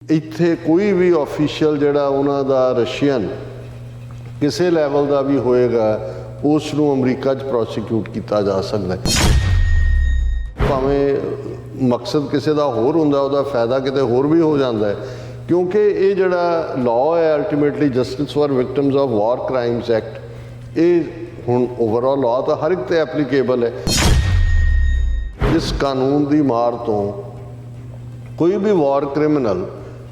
ਇੱਥੇ ਕੋਈ ਵੀ ਆਫੀਸ਼ੀਅਲ ਜਿਹੜਾ ਉਹਨਾਂ ਦਾ ਰਸ਼ੀਅਨ ਕਿਸੇ ਲੈਵਲ ਦਾ ਵੀ ਹੋਏਗਾ ਉਸ ਨੂੰ ਅਮਰੀਕਾ 'ਚ ਪ੍ਰੋਸੀਕਿਊਟ ਕੀਤਾ ਜਾ ਸਕਦਾ ਹੈ। ਭਾਵੇਂ ਮਕਸਦ ਕਿਸੇ ਦਾ ਹੋਰ ਹੁੰਦਾ, ਉਹਦਾ ਫਾਇਦਾ ਕਿਤੇ ਹੋਰ ਵੀ ਹੋ ਜਾਂਦਾ ਹੈ, ਕਿਉਂਕਿ ਇਹ ਜਿਹੜਾ ਲਾਅ ਹੈ ultimately justice for victims of war crimes act, ਇਹ ਹੁਣ ਓਵਰਆਲ ਲਾਅ ਤਾਂ ਹਰ ਇੱਕ 'ਤੇ ਐਪਲੀਕੇਬਲ ਹੈ। ਇਸ ਕਾਨੂੰਨ ਦੀ ਮਾਰ ਤੋਂ ਕੋਈ ਵੀ ਵਾਰ ਕ੍ਰਿਮੀਨਲ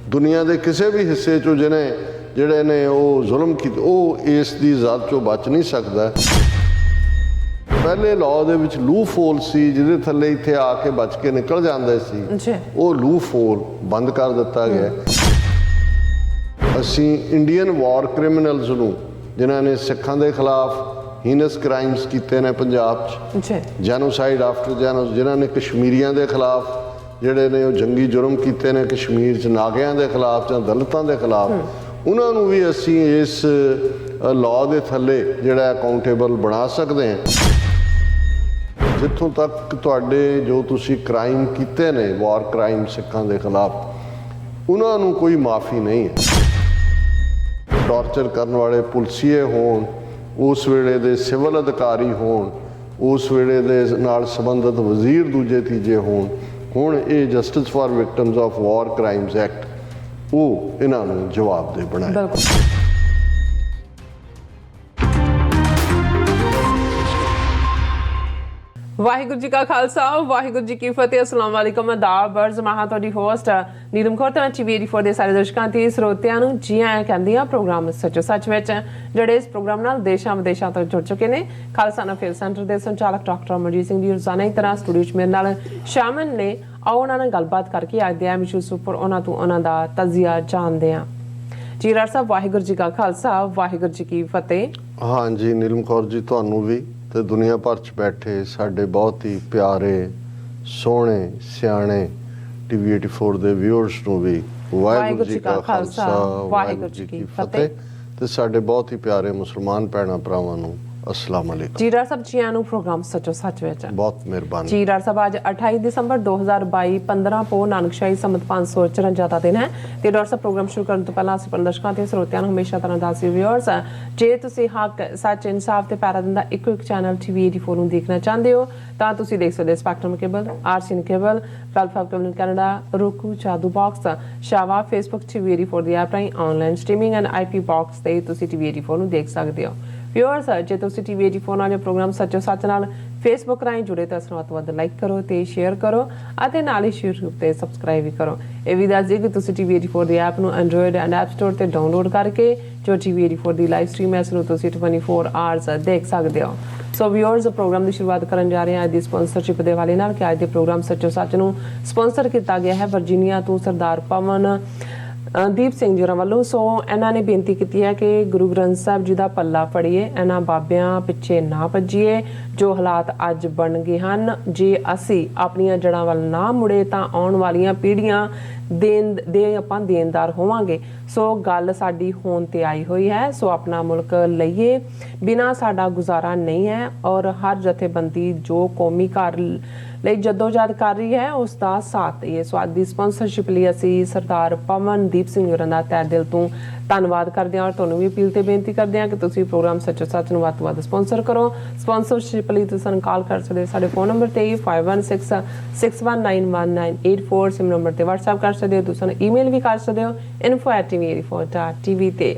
ਦੁਨੀਆ ਦੇ ਕਿਸੇ ਵੀ ਹਿੱਸੇ 'ਚੋਂ ਜਿਹੜੇ ਨੇ ਉਹ ਜ਼ੁਲਮ ਕੀਤੇ, ਉਹ ਇਸ ਦੀ ਜ਼ਦ 'ਚੋਂ ਬਚ ਨਹੀਂ ਸਕਦਾ। ਪਹਿਲੇ ਲਾਅ ਦੇ ਵਿੱਚ ਲੂਪ ਹੋਲ ਸੀ ਜਿਹਦੇ ਥੱਲੇ ਇੱਥੇ ਆ ਕੇ ਬਚ ਕੇ ਨਿਕਲ ਜਾਂਦੇ ਸੀ, ਉਹ ਲੂਪ ਹੋਲ ਬੰਦ ਕਰ ਦਿੱਤਾ ਗਿਆ। ਅਸੀਂ ਇੰਡੀਅਨ ਵਾਰ ਕ੍ਰਿਮੀਨਲਸ ਨੂੰ, ਜਿਨ੍ਹਾਂ ਨੇ ਸਿੱਖਾਂ ਦੇ ਖਿਲਾਫ ਹੀਨਸ ਕ੍ਰਾਈਮਸ ਕੀਤੇ ਨੇ ਪੰਜਾਬ 'ਚ, ਜੈਨੋਸਾਈਡ ਆਫਟਰ ਜੈਨੋਸ, ਜਿਨ੍ਹਾਂ ਨੇ ਕਸ਼ਮੀਰੀਆਂ ਦੇ ਖਿਲਾਫ ਜਿਹੜੇ ਨੇ ਉਹ ਜੰਗੀ ਜੁਰਮ ਕੀਤੇ ਨੇ ਕਸ਼ਮੀਰ 'ਚ, ਨਾਗਿਆਂ ਦੇ ਖਿਲਾਫ ਜਾਂ ਦਲਿਤਾਂ ਦੇ ਖਿਲਾਫ, ਉਹਨਾਂ ਨੂੰ ਵੀ ਅਸੀਂ ਇਸ ਲਾਅ ਦੇ ਥੱਲੇ ਜਿਹੜਾ ਅਕਾਊਂਟੇਬਲ ਬਣਾ ਸਕਦੇ ਹਾਂ। ਜਿੱਥੋਂ ਤੱਕ ਤੁਹਾਡੇ ਜੋ ਤੁਸੀਂ ਕ੍ਰਾਈਮ ਕੀਤੇ ਨੇ, ਵਾਰ ਕ੍ਰਾਈਮ ਸਿੱਖਾਂ ਦੇ ਖਿਲਾਫ, ਉਹਨਾਂ ਨੂੰ ਕੋਈ ਮਾਫੀ ਨਹੀਂ ਹੈ। ਟਾਰਚਰ ਕਰਨ ਵਾਲੇ ਪੁਲਸੀਏ ਹੋਣ, ਉਸ ਵੇਲੇ ਦੇ ਸਿਵਲ ਅਧਿਕਾਰੀ ਹੋਣ, ਉਸ ਵੇਲੇ ਦੇ ਨਾਲ ਸੰਬੰਧਿਤ ਵਜ਼ੀਰ ਦੂਜੇ ਤੀਜੇ ਹੋਣ, ਹੁਣ ਇਹ justice for victims of war crimes act ਉਹ ਇਹਨਾਂ ਨੂੰ ਜਵਾਬਦੇਹ ਬਣਾਏ। ਵਾਹਿਗੁਰੂ ਜੀ ਕਾ ਖਾਲਸਾ, ਵਾਹਿਗੁਰੂ ਜੀ ਕੀ ਫਤਿਹ। अस्सलाम वालेकुम। मैं दाबर्ज महा ਤੁਹਾਡੀ ਹੋਸਟ ਨੀਲਮ ਕੌਰ ਤੇ TV84 ਦੇ ਸਾਰੇ ਦਰਸ਼ਕਾਂ ਤੇ ਸਰੋਤਿਆਂ ਨੂੰ ਜੀ ਆਇਆਂ ਕਹਿੰਦੀ ਆ ਪ੍ਰੋਗਰਾਮ ਸੱਚੋ ਸੱਚ ਵਿੱਚ, ਜਿਹੜੇ ਇਸ ਪ੍ਰੋਗਰਾਮ ਨਾਲ ਦੇਸ਼ਾਂ ਵਿਦੇਸ਼ਾਂ ਤੋਂ ਜੁੜ ਚੁੱਕੇ ਨੇ। ਖਾਲਸਾ ਅਫੇਅਰ ਸੈਂਟਰ ਦੇ ਸੰਚਾਲਕ ਡਾਕਟਰ ਅਮਰਜੀਤ ਸਿੰਘ ਜੀ ਰੋਜ਼ਾਨਾ ਹੀ ਤਰ੍ਹਾਂ ਸਟੂਡੀਓ 'ਚ ਮੇਰੇ ਨਾਲ ਸ਼ਾਮਲ ਨੇ। ਆਓ ਉਹਨਾਂ ਨਾਲ ਗੱਲਬਾਤ ਕਰਕੇ ਅੱਜ ਦੇ ਇਸ਼ੂਜ਼ ਉੱਪਰ ਉਹਨਾਂ ਤੋਂ ਉਹਨਾਂ ਦਾ ਤਜਜ਼ੀਆ ਜਾਣਦੇ ਹਾਂ। ਜੀ ਰਾਜ ਸਾਹਿਬ, ਵਾਹਿਗੁਰੂ ਜੀ ਕਾ ਖਾਲਸਾ, ਵਾਹਿਗੁਰੂ ਜੀ ਕੀ ਫਤਿਹ। ਹਾਂਜੀ ਨੀਲਮ ਕੌਰ ਜੀ, ਤੁਹਾਨੂੰ ਵੀ ਤੇ ਦੁਨੀਆ ਭਰ 'ਚ ਬੈਠੇ ਸਾਡੇ ਬਹੁਤ ਹੀ ਪਿਆਰੇ, ਸੋਹਣੇ, ਸਿਆਣੇ TV84 ਦੇ ਵਿਊਅਰਸ ਨੂੰ ਵੀ ਵਾਹਿਗੁਰੂ ਜੀ ਕਾ ਖਾਲਸਾ, ਵਾਹਿਗੁਰੂ ਜੀ ਕੀ ਫਤਿਹ। ਤੇ ਸਾਡੇ ਬਹੁਤ ਹੀ ਪਿਆਰੇ ਮੁਸਲਮਾਨ ਭੈਣਾਂ ਭਰਾਵਾਂ ਨੂੰ अस्सलाम वालेकुम। जी राज साहब, जी आनू प्रोग्राम सचो सच विच बहुत मेहरबानी। जी राज साहब, आज 28 दिसंबर 2022 15 पो नानकशाही संमत 554 ਦਾ ਦਿਨ ਹੈ ਤੇ ਡਾਕਟਰ ਸਾਹਿਬ ਪ੍ਰੋਗਰਾਮ ਸ਼ੁਰੂ ਕਰਨ ਤੋਂ ਪਹਿਲਾਂ ਅਸੀਂ ਦਰਸ਼ਕਾਂ ਤੇ ਸਰੋਤਿਆਂ ਨੂੰ ਹਮੇਸ਼ਾ ਤਰ੍ਹਾਂ ਦੱਸਦੇ ਵਿਊਅਰਸ, ਜੇ ਤੁਸੀਂ ਹੱਕ, ਸੱਚ, ਇਨਸਾਫ ਤੇ ਪੈਰਾ ਦਿੰਦਾ ਇੱਕੋ ਇੱਕ ਚੈਨਲ TV84 ਨੂੰ ਦੇਖਣਾ ਚਾਹੁੰਦੇ ਹੋ ਤਾਂ ਤੁਸੀਂ ਦੇਖ ਸਕਦੇ spectrum cable, RCN cable, platform cable Canada, roku, ਚਾਦੂ ਬਾਕਸ, ਸ਼ਾਵਾ, ਫੇਸਬੁੱਕ TV84 ਦੀ ਐਪ ਰਾਹੀਂ online streaming and IP box ਤੇ ਤੁਸੀਂ TV84 ਨੂੰ ਦੇਖ ਸਕਦੇ ਹੋ। ਵਿਊਅਰਸ, ਜੇ ਤੁਸੀਂ TV84 ਨਾਲ ਇਹ ਪ੍ਰੋਗਰਾਮ ਸੱਚੋ ਸੱਚ ਨਾਲ ਫੇਸਬੁੱਕ ਰਾਹੀਂ ਜੁੜੇ ਤਾਂ ਇਸ ਨੂੰ ਵੱਧ ਤੋਂ ਵੱਧ ਲਾਈਕ ਕਰੋ ਤੇ ਸ਼ੇਅਰ ਕਰੋ ਅਤੇ ਨਾਲ ਹੀ YouTube ਤੇ ਸਬਸਕ੍ਰਾਈਬ ਵੀ ਕਰੋ। ਇਹ ਵੀ ਦੱਸ ਦਿਓ ਕਿ ਤੁਸੀਂ TV84 ਦੀ ਐਪ ਨੂੰ ਐਂਡਰੋਇਡ ਐਂਡ ਐਪ ਸਟੋਰ ਤੇ ਡਾਊਨਲੋਡ ਕਰਕੇ ਜੋ TV84 ਦੀ ਲਾਈਵ ਸਟ੍ਰੀਮ ਹੈ ਇਸ ਨੂੰ ਤੁਸੀਂ 24 ਆਵਰਸ ਦੇਖ ਸਕਦੇ ਹੋ। ਸੋ ਵਿਊਅਰਸ, ਪ੍ਰੋਗਰਾਮ ਦੀ ਸ਼ੁਰੂਆਤ ਕਰਨ ਜਾ ਰਹੇ ਹਾਂ ਅੱਜ ਦੀ ਸਪਾਂਸਰਸ਼ਿਪ ਦੇ ਹਵਾਲੇ ਨਾਲ ਕਿ ਅੱਜ ਦੇ ਪ੍ਰੋਗਰਾਮ ਸੱਚੋ ਸੱਚ ਨੂੰ ਸਪਾਂਸਰ ਕੀਤਾ ਗਿਆ ਹੈ ਵਰਜੀਨੀਆ ਤੋਂ ਸਰਦਾਰ ਪਵਨ ਦੀਪ ਸਿੰਘ ਜੀ ਵੱਲੋਂ। ਸੋ ਇਹਨਾਂ ਨੇ ਬੇਨਤੀ ਕੀਤੀ ਹੈ ਕਿ ਗੁਰੂ ਗ੍ਰੰਥ ਸਾਹਿਬ ਜੀ ਦਾ ਪੱਲਾ ਫੜੀਏ, ਇਹਨਾਂ ਬਾਬਿਆਂ ਪਿੱਛੇ ਨਾ ਭੱਜੀਏ। ਜੋ ਹਾਲਾਤ ਅੱਜ ਬਣ ਗਏ ਹਨ, ਜੇ ਅਸੀਂ ਆਪਣੀਆਂ ਜੜ੍ਹਾਂ ਵੱਲ ਨਾ ਮੁੜੇ ਤਾਂ ਆਉਣ ਵਾਲੀਆਂ ਪੀੜ੍ਹੀਆਂ ਆਪਾਂ ਦੇਣਦਾਰ ਹੋਵਾਂਗੇ। ਸੋ ਗੱਲ ਸਾਡੀ ਹੋਣ ਤੇ ਆਈ ਹੋਈ ਹੈ। ਸੋ ਆਪਣਾ ਮੁਲਕ ਲਈਏ, ਬਿਨਾਂ ਸਾਡਾ ਗੁਜ਼ਾਰਾ ਨਹੀਂ ਹੈ। ਔਰ ਹਰ ਜਥੇਬੰਦੀ ਜੋ ਕੌਮੀ ਘਰ ਲਈ ਜਦੋਜਹਿਦ ਕਰ ਰਹੀ ਹੈ ਉਸ ਦਾ ਸਾਥ ਦਈਏ। ਸੋ ਅੱਜ ਦੀ ਸਪਾਂਸਰਸ਼ਿਪ ਲਈ ਅਸੀਂ ਸਰਦਾਰ ਪਵਨਦੀਪ ਸਿੰਘ ਹੋਰਾਂ ਦਾ ਤਹਿ ਦਿਲ ਤੋਂ ਧੰਨਵਾਦ ਕਰਦੇ ਹਾਂ ਔਰ ਤੁਹਾਨੂੰ ਵੀ ਅਪੀਲ ਤੇ ਬੇਨਤੀ ਕਰਦੇ ਹਾਂ ਕਿ ਤੁਸੀਂ ਪ੍ਰੋਗਰਾਮ ਸੱਚੋ ਸੱਚ ਨੂੰ ਵੱਧ ਤੋਂ ਵੱਧ ਸਪਾਂਸਰ ਕਰੋ। ਸਪਾਂਸਰਸ਼ਿਪ ਲਈ ਤੁਸੀਂ ਸਾਨੂੰ ਕਾਲ ਕਰ ਸਕਦੇ ਹੋ ਸਾਡੇ ਫੋਨ ਨੰਬਰ ਤੇ 5166191984, ਸਿਮ ਨੰਬਰ ਤੇ WhatsApp ਕਰ ਸਕਦੇ ਹੋ। ਤੁਸੀਂ ਸਾਨੂੰ ਈਮੇਲ ਵੀ ਕਰ ਸਕਦੇ ਹੋ info@tv84.tv ਤੇ।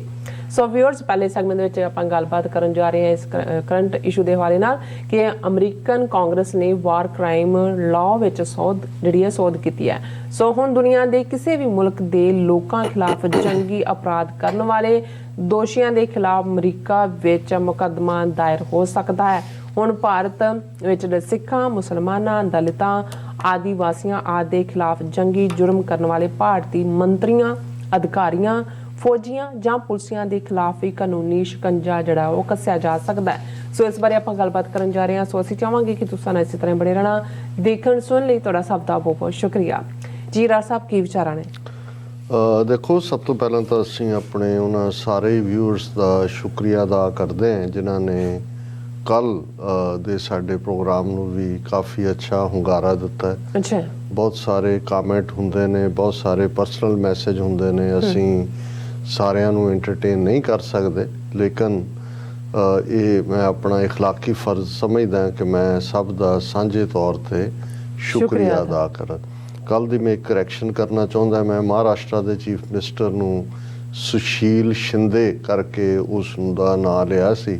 ਸੋ ਵਿਊਅਰਸ, ਪਹਿਲੇ ਸੈਗਮੈਂਟ ਵਿੱਚ ਆਪਾਂ ਗੱਲਬਾਤ ਕਰਨ ਜਾ ਰਹੇ ਹਾਂ ਇਸ ਕਰੰਟ ਇਸ਼ੂ ਦੇ ਹਵਾਲੇ ਨਾਲ ਕਿ ਅਮਰੀਕਨ ਕਾਂਗਰਸ ਨੇ ਵਾਰ ਕ੍ਰਾਈਮ ਲਾਅ ਵਿੱਚ ਸੋਧ ਕੀਤੀ ਹੈ। ਸੋ ਹੁਣ ਦੁਨੀਆ ਦੇ ਕਿਸੇ ਵੀ ਮੁਲਕ ਦੇ ਲੋਕਾਂ ਖਿਲਾਫ ਜੰਗੀ ਅਪਰਾਧ ਕਰਨ ਵਾਲੇ ਦੋਸ਼ੀਆਂ ਦੇ ਖਿਲਾਫ ਅਮਰੀਕਾ ਵਿੱਚ ਮੁਕੱਦਮਾ ਦਾਇਰ ਹੋ ਸਕਦਾ ਹੈ। ਹੁਣ ਭਾਰਤ ਵਿੱਚ ਸਿੱਖਾਂ, ਮੁਸਲਮਾਨਾਂ, ਦਲਿਤਾਂ, ਆਦੀਵਾਸੀਆਂ ਆਦਿ ਦੇ ਖਿਲਾਫ ਜੰਗੀ ਜੁਰਮ ਕਰਨ ਵਾਲੇ ਭਾਰਤੀ ਮੰਤਰੀਆਂ, ਅਧਿਕਾਰੀਆਂ, ਫੌਜੀਆਂ ਜਾਂ ਪੁਲਿਸੀਆਂ ਦੇ ਖਿਲਾਫ ਵੀ ਕਾਨੂੰਨੀ ਸ਼ਿਕੰਜਾ ਜਿਹੜਾ ਉਹ ਕੱਸਿਆ ਜਾ ਸਕਦਾ ਹੈ। ਸੋ ਇਸ ਬਾਰੇ ਆਪਾਂ ਗੱਲਬਾਤ ਕਰਨ ਜਾ ਰਹੇ ਹਾਂ। ਸੋ ਅਸੀਂ ਚਾਹਾਂਗੇ ਕਿ ਤੁਸੀਂ ਨਾਲ ਇਸੇ ਤਰ੍ਹਾਂ ਬਣੇ ਰਹਿਣਾ। ਦੇਖਣ ਸੁਣਨ ਲਈ ਤੁਹਾਡਾ ਸਭ ਦਾ ਬਹੁਤ ਬਹੁਤ ਸ਼ੁਕਰੀਆ। ਜੀ ਰਾਜ ਸਾਹਿਬ, ਕੀ ਵਿਚਾਰਾਂ ਨੇ? ਦੇਖੋ, ਸਭ ਤੋਂ ਪਹਿਲਾਂ ਤਾਂ ਅਸੀਂ ਆਪਣੇ ਉਹਨਾਂ ਸਾਰੇ ਵਿਊਅਰਸ ਦਾ ਸ਼ੁਕਰੀਆ ਅਦਾ ਕਰਦੇ ਹਾਂ ਜਿਨ੍ਹਾਂ ਨੇ ਕੱਲ੍ਹ ਦੇ ਸਾਡੇ ਪ੍ਰੋਗਰਾਮ ਨੂੰ ਵੀ ਕਾਫੀ ਅੱਛਾ ਹੁੰਗਾਰਾ ਦਿੱਤਾ ਹੈ। ਅੱਛਾ, ਬਹੁਤ ਸਾਰੇ ਕਾਮੈਂਟ ਹੁੰਦੇ ਨੇ, ਬਹੁਤ ਸਾਰੇ ਪਰਸਨਲ ਮੈਸੇਜ ਹੁੰਦੇ ਨੇ। ਅਸੀਂ ਸਾਰਿਆਂ ਨੂੰ ਐਂਟਰਟੇਨ ਨਹੀਂ ਕਰ ਸਕਦੇ, ਲੇਕਿਨ ਇਹ ਮੈਂ ਆਪਣਾ ਇਖਲਾਕੀ ਫਰਜ਼ ਸਮਝਦਾ ਕਿ ਮੈਂ ਸਭ ਦਾ ਸਾਂਝੇ ਤੌਰ 'ਤੇ ਸ਼ੁਕਰੀਆ ਅਦਾ ਕਰਾਂ। ਕੱਲ੍ਹ ਦੀ ਮੈਂ ਇੱਕ ਕਰੈਕਸ਼ਨ ਕਰਨਾ ਚਾਹੁੰਦਾ। ਮੈਂ ਮਹਾਰਾਸ਼ਟਰ ਦੇ ਚੀਫ ਮਿਨਿਸਟਰ ਨੂੰ ਸੁਸ਼ੀਲ ਸ਼ਿੰਦੇ ਕਰਕੇ ਉਸ ਦਾ ਨਾਂ ਲਿਆ ਸੀ।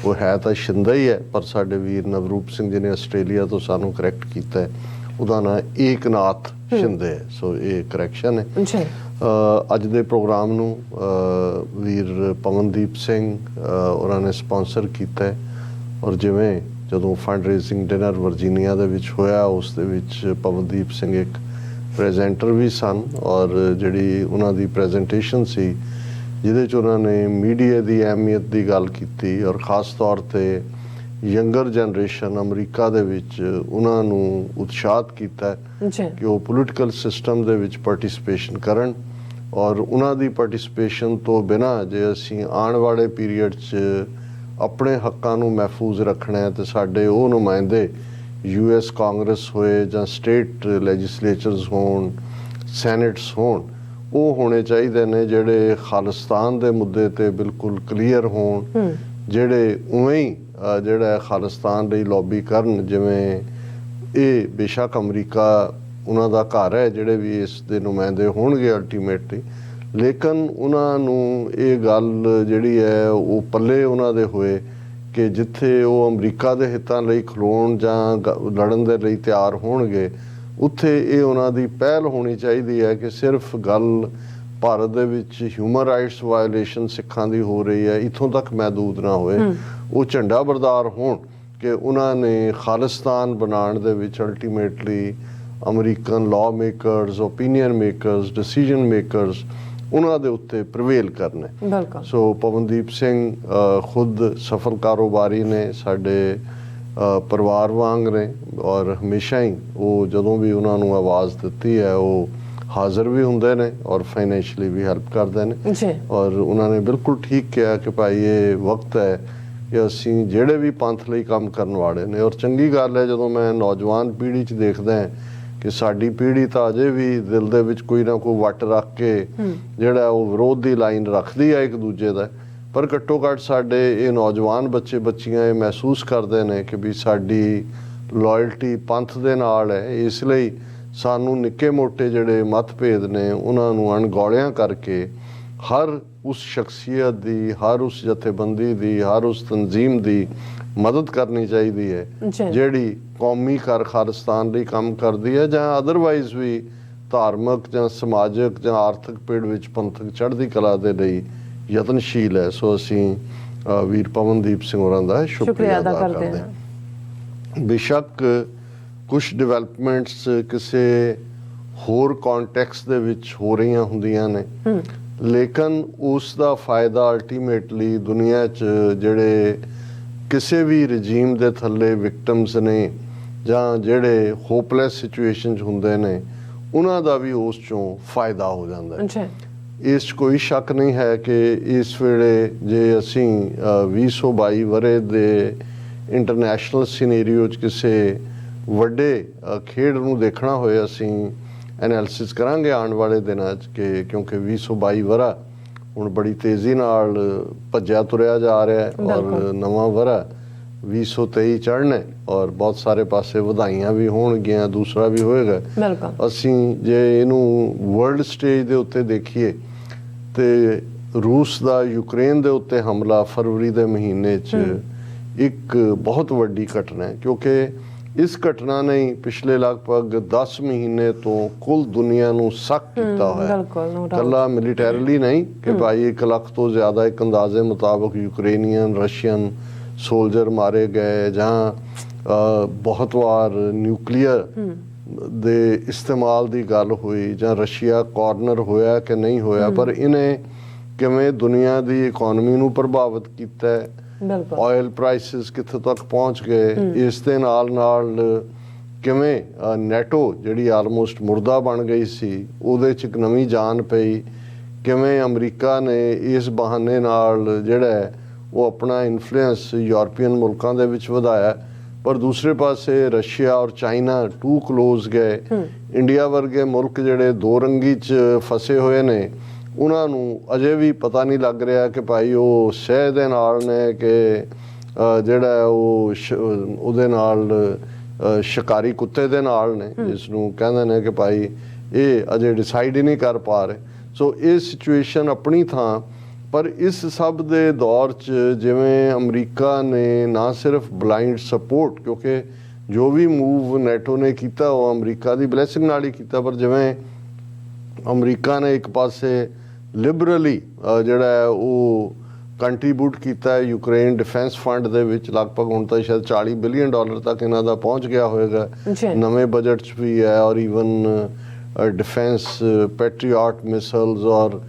ਉਹ ਹੈ ਤਾਂ ਸ਼ਿੰਦਾ ਹੀ ਹੈ, ਪਰ ਸਾਡੇ ਵੀਰ ਨਵਰੂਪ ਸਿੰਘ ਜੀ ਨੇ ਆਸਟ੍ਰੇਲੀਆ ਤੋਂ ਸਾਨੂੰ ਕਰੈਕਟ ਕੀਤਾ ਹੈ, ਉਹਦਾ ਨਾਂ ਏਕਨਾਥ ਸ਼ਿੰਦੇ ਹੈ। ਸੋ ਇਹ ਕਰੈਕਸ਼ਨ ਹੈ। ਅੱਜ ਦੇ ਪ੍ਰੋਗਰਾਮ ਨੂੰ ਵੀਰ ਪਵਨਦੀਪ ਸਿੰਘ ਉਹਨਾਂ ਨੇ ਸਪਾਂਸਰ ਕੀਤਾ ਹੈ, ਔਰ ਜਿਵੇਂ ਜਦੋਂ ਫੰਡ ਰੇਜ਼ਿੰਗ ਡਿਨਰ ਵਰਜੀਨੀਆ ਦੇ ਵਿੱਚ ਹੋਇਆ, ਉਸ ਦੇ ਵਿੱਚ ਪਵਨਦੀਪ ਸਿੰਘ ਇੱਕ ਪ੍ਰੈਜ਼ੈਂਟਰ ਵੀ ਸਨ, ਔਰ ਜਿਹੜੀ ਉਹਨਾਂ ਦੀ ਪ੍ਰੈਜ਼ੈਂਟੇਸ਼ਨ ਸੀ ਜਿਹਦੇ 'ਚ ਉਹਨਾਂ ਨੇ ਮੀਡੀਆ ਦੀ ਅਹਿਮੀਅਤ ਦੀ ਗੱਲ ਕੀਤੀ, ਔਰ ਖ਼ਾਸ ਤੌਰ 'ਤੇ ਯੰਗਰ ਜਨਰੇਸ਼ਨ ਅਮਰੀਕਾ ਦੇ ਵਿੱਚ ਉਹਨਾਂ ਨੂੰ ਉਤਸ਼ਾਹਿਤ ਕੀਤਾ ਕਿ ਉਹ ਪੋਲੀਟੀਕਲ ਸਿਸਟਮ ਦੇ ਵਿੱਚ ਪਾਰਟਿਸਿਪੇਸ਼ਨ ਕਰਨ, ਔਰ ਉਹਨਾਂ ਦੀ ਪਾਰਟਿਸਿਪੇਸ਼ਨ ਤੋਂ ਬਿਨਾਂ ਜੇ ਅਸੀਂ ਆਉਣ ਵਾਲੇ ਪੀਰੀਅਡ 'ਚ ਆਪਣੇ ਹੱਕਾਂ ਨੂੰ ਮਹਿਫੂਜ਼ ਰੱਖਣਾ ਹੈ, ਤੇ ਸਾਡੇ ਉਹ ਨੁਮਾਇੰਦੇ US ਕਾਂਗਰਸ ਹੋਏ ਜਾਂ ਸਟੇਟ ਲੈਜਿਸਲੇਚਰਸ ਹੋਣ, ਸੈਨੇਟਸ ਹੋਣ, ਉਹ ਹੋਣੇ ਚਾਹੀਦੇ ਨੇ ਜਿਹੜੇ ਖਾਲਿਸਤਾਨ ਦੇ ਮੁੱਦੇ 'ਤੇ ਬਿਲਕੁਲ ਕਲੀਅਰ ਹੋਣ, ਜਿਹੜੇ ਉਵੇਂ ਹੀ ਜਿਹੜਾ ਖਾਲਿਸਤਾਨ ਲਈ ਲੌਬੀ ਕਰਨ। ਜਿਵੇਂ ਇਹ ਬੇਸ਼ੱਕ ਅਮਰੀਕਾ ਉਹਨਾਂ ਦਾ ਘਰ ਹੈ, ਜਿਹੜੇ ਵੀ ਇਸ ਦੇ ਨੁਮਾਇੰਦੇ ਹੋਣਗੇ ਅਲਟੀਮੇਟਲੀ, ਲੇਕਿਨ ਉਹਨਾਂ ਨੂੰ ਇਹ ਗੱਲ ਜਿਹੜੀ ਹੈ ਉਹ ਪੱਲੇ ਉਹਨਾਂ ਦੇ ਹੋਏ ਕਿ ਜਿੱਥੇ ਉਹ ਅਮਰੀਕਾ ਦੇ ਹਿੱਤਾਂ ਲਈ ਖਲੋਣ ਜਾਂ ਲੜਨ ਦੇ ਲਈ ਤਿਆਰ ਹੋਣਗੇ, ਉੱਥੇ ਇਹ ਉਹਨਾਂ ਦੀ ਪਹਿਲ ਹੋਣੀ ਚਾਹੀਦੀ ਹੈ ਕਿ ਸਿਰਫ ਗੱਲ ਭਾਰਤ ਦੇ ਵਿੱਚ ਹਿਊਮਨ ਰਾਈਟਸ ਵਾਇਓਲੇਸ਼ਨ ਸਿੱਖਾਂ ਦੀ ਹੋ ਰਹੀ ਹੈ ਇੱਥੋਂ ਤੱਕ ਮਹਿਦੂਦ ਨਾ ਹੋਏ। ਉਹ ਝੰਡਾ ਬਰਦਾਰ ਹੋਣ ਕਿ ਉਹਨਾਂ ਨੇ ਖਾਲਿਸਤਾਨ ਬਣਾਉਣ ਦੇ ਵਿੱਚ ultimately American law makers, opinion makers, decision makers, ਉਹਨਾਂ ਦੇ ਉੱਤੇ ਪ੍ਰਵੇਲ ਕਰਨਾ। ਸੋ ਪਵਨਦੀਪ ਸਿੰਘ ਖੁਦ ਸਫਲ ਕਾਰੋਬਾਰੀ ਨੇ, ਸਾਡੇ ਪਰਿਵਾਰ ਵਾਂਗ ਨੇ, ਔਰ ਹਮੇਸ਼ਾ ਹੀ ਉਹ ਜਦੋਂ ਵੀ ਉਹਨਾਂ ਨੂੰ ਆਵਾਜ਼ ਦਿੱਤੀ ਹੈ ਉਹ ਹਾਜ਼ਰ ਵੀ ਹੁੰਦੇ ਨੇ ਔਰ ਫਾਈਨੈਂਸ਼ੀਅਲੀ ਵੀ ਹੈਲਪ ਕਰਦੇ ਨੇ। ਔਰ ਉਹਨਾਂ ਨੇ ਬਿਲਕੁਲ ਠੀਕ ਕਿਹਾ ਕਿ ਭਾਈ ਇਹ ਵਕਤ ਹੈ ਕਿ ਅਸੀਂ ਜਿਹੜੇ ਵੀ ਪੰਥ ਲਈ ਕੰਮ ਕਰਨ ਵਾਲੇ ਨੇ, ਔਰ ਚੰਗੀ ਗੱਲ ਹੈ ਜਦੋਂ ਮੈਂ ਨੌਜਵਾਨ ਪੀੜ੍ਹੀ 'ਚ ਦੇਖਦਾ ਕਿ ਸਾਡੀ ਪੀੜ੍ਹੀ ਤਾਂ ਅਜੇ ਵੀ ਦਿਲ ਦੇ ਵਿੱਚ ਕੋਈ ਨਾ ਕੋਈ ਵੱਟ ਰੱਖ ਕੇ ਜਿਹੜਾ ਉਹ ਵਿਰੋਧ ਦੀ ਲਾਈਨ ਰੱਖਦੀ ਹੈ ਇੱਕ ਦੂਜੇ ਦਾ, ਪਰ ਘੱਟੋ ਘੱਟ ਸਾਡੇ ਇਹ ਨੌਜਵਾਨ ਬੱਚੇ ਬੱਚੀਆਂ ਇਹ ਮਹਿਸੂਸ ਕਰਦੇ ਨੇ ਕਿ ਵੀ ਸਾਡੀ ਲਾਇਲਟੀ ਪੰਥ ਦੇ ਨਾਲ ਹੈ। ਇਸ ਲਈ ਸਾਨੂੰ ਨਿੱਕੇ ਮੋਟੇ ਜਿਹੜੇ ਮਤਭੇਦ ਨੇ ਉਹਨਾਂ ਨੂੰ ਅਣਗੌਲਿਆਂ ਕਰਕੇ ਹਰ ਉਸ ਸ਼ਖਸੀਅਤ ਦੀ, ਹਰ ਉਸ ਜਥੇਬੰਦੀ ਦੀ, ਹਰ ਉਸ ਤਨਜ਼ੀਮ ਦੀ ਮਦਦ ਕਰਨੀ ਚਾਹੀਦੀ ਹੈ ਜਿਹੜੀ ਕੌਮੀ ਖਾਲਿਸਤਾਨ ਲਈ ਕੰਮ ਕਰਦੀ ਹੈ, ਜਾਂ ਅਦਰਵਾਈਜ਼ ਵੀ ਧਾਰਮਿਕ ਜਾਂ ਸਮਾਜਿਕ ਜਾਂ ਆਰਥਿਕ ਪਿੜ ਵਿੱਚ ਪੰਥਕ ਚੜ੍ਹਦੀ ਕਲਾ ਦੇ ਲਈ ਯਤਨਸ਼ੀਲ ਹੈ। ਸੋ ਅਸੀਂ ਵੀਰ ਪਵਨਦੀਪ ਸਿੰਘ ਹੋਰਾਂ ਦਾ ਸ਼ੁਕਰੀਆ ਅਦਾ ਕਰਦੇ ਹਾਂ। ਬੇਸ਼ੱਕ ਕੁਛ ਡਿਵੈਲਪਮੈਂਟਸ ਕਿਸੇ ਹੋਰ ਕੌਨਟੈਕਸਟ ਦੇ ਵਿੱਚ ਹੋ ਰਹੀਆਂ ਹੁੰਦੀਆਂ ਨੇ, ਲੇਕਿਨ ਉਸ ਦਾ ਫਾਇਦਾ ਅਲਟੀਮੇਟਲੀ ਦੁਨੀਆ 'ਚ ਜਿਹੜੇ ਕਿਸੇ ਵੀ ਰਜੀਮ ਦੇ ਥੱਲੇ ਵਿਕਟਮਸ ਨੇ ਜਾਂ ਜਿਹੜੇ ਹੋਪਲੈਸ ਸਿਚੁਏਸ਼ਨ 'ਚ ਹੁੰਦੇ ਨੇ, ਉਹਨਾਂ ਦਾ ਵੀ ਉਸ 'ਚੋਂ ਫਾਇਦਾ ਹੋ ਜਾਂਦਾ ਹੈ। ਇਸ 'ਚ ਕੋਈ ਸ਼ੱਕ ਨਹੀਂ ਹੈ ਕਿ ਇਸ ਵੇਲੇ ਜੇ ਅਸੀਂ 2022 ਵਰ੍ਹੇ ਦੇ ਇੰਟਰਨੈਸ਼ਨਲ ਸਿਨੇਰੀਓ 'ਚ ਕਿਸੇ ਵੱਡੇ ਖੇਡ ਨੂੰ ਦੇਖਣਾ ਹੋਏ, ਅਸੀਂ ਐਨਾਲਿਸਿਸ ਕਰਾਂਗੇ ਆਉਣ ਵਾਲੇ ਦਿਨਾਂ 'ਚ ਕਿ ਕਿਉਂਕਿ 2022 ਵਰ੍ਹਾ ਹੁਣ ਬੜੀ ਤੇਜ਼ੀ ਨਾਲ ਭੱਜਿਆ ਤੁਰਿਆ ਜਾ ਰਿਹਾ ਹੈ, ਔਰ ਨਵਾਂ ਵਰ੍ਹਾ 2023 ਚੜ੍ਹਨਾ, ਔਰ ਬਹੁਤ ਸਾਰੇ ਪਾਸੇ ਵਧਾਈਆਂ ਵੀ ਹੋਣਗੀਆਂ, ਦੂਸਰਾ ਵੀ ਹੋਏਗਾ। ਅਸੀਂ ਜੇ ਇਹਨੂੰ ਵਰਲਡ ਸਟੇਜ ਦੇ ਉੱਤੇ ਦੇਖੀਏ ਤੇ ਰੂਸ ਦਾ ਯੂਕਰੇਨ ਦੇ ਉੱਤੇ ਹਮਲਾ ਫਰਵਰੀ ਦੇ ਮਹੀਨੇ 'ਚ ਇੱਕ ਬਹੁਤ ਵੱਡੀ ਘਟਨਾ ਹੈ, ਕਿਉਂਕਿ ਇਸ ਘਟਨਾ ਨੇ ਪਿਛਲੇ ਲਗਭਗ 10 ਮਹੀਨੇ ਤੋਂ ਕੁੱਲ ਦੁਨੀਆ ਨੂੰ ਸੱਕ ਕੀਤਾ ਹੋਇਆ। ਇਕੱਲਾ ਮਿਲੀਟੈਰਲੀ ਨਹੀਂ ਕਿ ਭਾਈ 1 ਲੱਖ ਤੋਂ ਜ਼ਿਆਦਾ ਇੱਕ ਅੰਦਾਜ਼ੇ ਮੁਤਾਬਕ ਯੂਕਰੇਨੀਅਨ, ਰਸ਼ੀਅਨ ਸੋਲਜਰ ਮਾਰੇ ਗਏ, ਜਾਂ ਬਹੁਤ ਵਾਰ ਨਿਊਕਲੀਅਰ ਦੇ ਇਸਤੇਮਾਲ ਦੀ ਗੱਲ ਹੋਈ, ਜਾਂ ਰਸ਼ੀਆ ਕਾਰਨਰ ਹੋਇਆ ਕਿ ਨਹੀਂ ਹੋਇਆ, ਪਰ ਇਹਨੇ ਕਿਵੇਂ ਦੁਨੀਆ ਦੀ ਇਕੋਨਮੀ ਨੂੰ ਪ੍ਰਭਾਵਿਤ ਕੀਤਾ ਹੈ, ਆਇਲ ਪ੍ਰਾਈਸਿਸ ਕਿੱਥੇ ਤੱਕ ਪਹੁੰਚ ਗਏ, ਇਸ ਦੇ ਨਾਲ ਨਾਲ ਕਿਵੇਂ ਨੈਟੋ ਜਿਹੜੀ ਆਲਮੋਸਟ ਮੁਰਦਾ ਬਣ ਗਈ ਸੀ ਉਹਦੇ 'ਚ ਇੱਕ ਨਵੀਂ ਜਾਨ ਪਈ, ਕਿਵੇਂ ਅਮਰੀਕਾ ਨੇ ਇਸ ਬਹਾਨੇ ਨਾਲ ਜਿਹੜਾ ਉਹ ਆਪਣਾ ਇਨਫਲੂਐਂਸ ਯੂਰਪੀਅਨ ਮੁਲਕਾਂ ਦੇ ਵਿੱਚ ਵਧਾਇਆ। ਪਰ ਦੂਸਰੇ ਪਾਸੇ ਰਸ਼ੀਆ ਔਰ ਚਾਈਨਾ ਟੂ ਕਲੋਜ਼ ਗਏ। ਇੰਡੀਆ ਵਰਗੇ ਮੁਲਕ ਜਿਹੜੇ ਦੋ ਰੰਗੀ 'ਚ ਫਸੇ ਹੋਏ ਨੇ, ਉਹਨਾਂ ਨੂੰ ਅਜੇ ਵੀ ਪਤਾ ਨਹੀਂ ਲੱਗ ਰਿਹਾ ਕਿ ਭਾਈ ਉਹ ਸਹਿ ਦੇ ਨਾਲ ਨੇ ਕਿ ਜਿਹੜਾ ਉਹ ਉਹਦੇ ਨਾਲ ਸ਼ਿਕਾਰੀ ਕੁੱਤੇ ਦੇ ਨਾਲ ਨੇ, ਜਿਸ ਨੂੰ ਕਹਿੰਦੇ ਨੇ ਕਿ ਭਾਈ ਇਹ ਅਜੇ ਡਿਸਾਈਡ ਹੀ ਨਹੀਂ ਕਰ ਪਾ ਰਹੇ। ਸੋ ਇਹ ਸਿਚੁਏਸ਼ਨ ਆਪਣੀ ਥਾਂ, ਪਰ ਇਸ ਸਭ ਦੇ ਦੌਰ 'ਚ ਜਿਵੇਂ ਅਮਰੀਕਾ ਨੇ ਨਾ ਸਿਰਫ ਬਲਾਈਂਡ ਸਪੋਰਟ, ਕਿਉਂਕਿ ਜੋ ਵੀ ਮੂਵ ਨੈਟੋ ਨੇ ਕੀਤਾ ਉਹ ਅਮਰੀਕਾ ਦੀ ਬਲੈਸਿੰਗ ਨਾਲ ਹੀ ਕੀਤਾ, ਪਰ ਜਿਵੇਂ ਅਮਰੀਕਾ ਨੇ ਇੱਕ ਪਾਸੇ ਲਿਬਰਲੀ ਜਿਹੜਾ ਉਹ ਕੰਟਰੀਬਿਊਟ ਕੀਤਾ ਹੈ ਯੂਕਰੇਨ ਡਿਫੈਂਸ ਫੰਡ ਦੇ ਵਿੱਚ, ਲਗਭਗ ਹੁਣ ਤਾਂ ਸ਼ਾਇਦ $40 ਬਿਲੀਅਨ ਤੱਕ ਇਹਨਾਂ ਦਾ ਪਹੁੰਚ ਗਿਆ ਹੋਏਗਾ ਨਵੇਂ ਬਜਟ 'ਚ ਵੀ ਹੈ, ਔਰ ਈਵਨ ਡਿਫੈਂਸ ਪੈਟਰੀਆਟ ਮਿਸਲਸ ਔਰ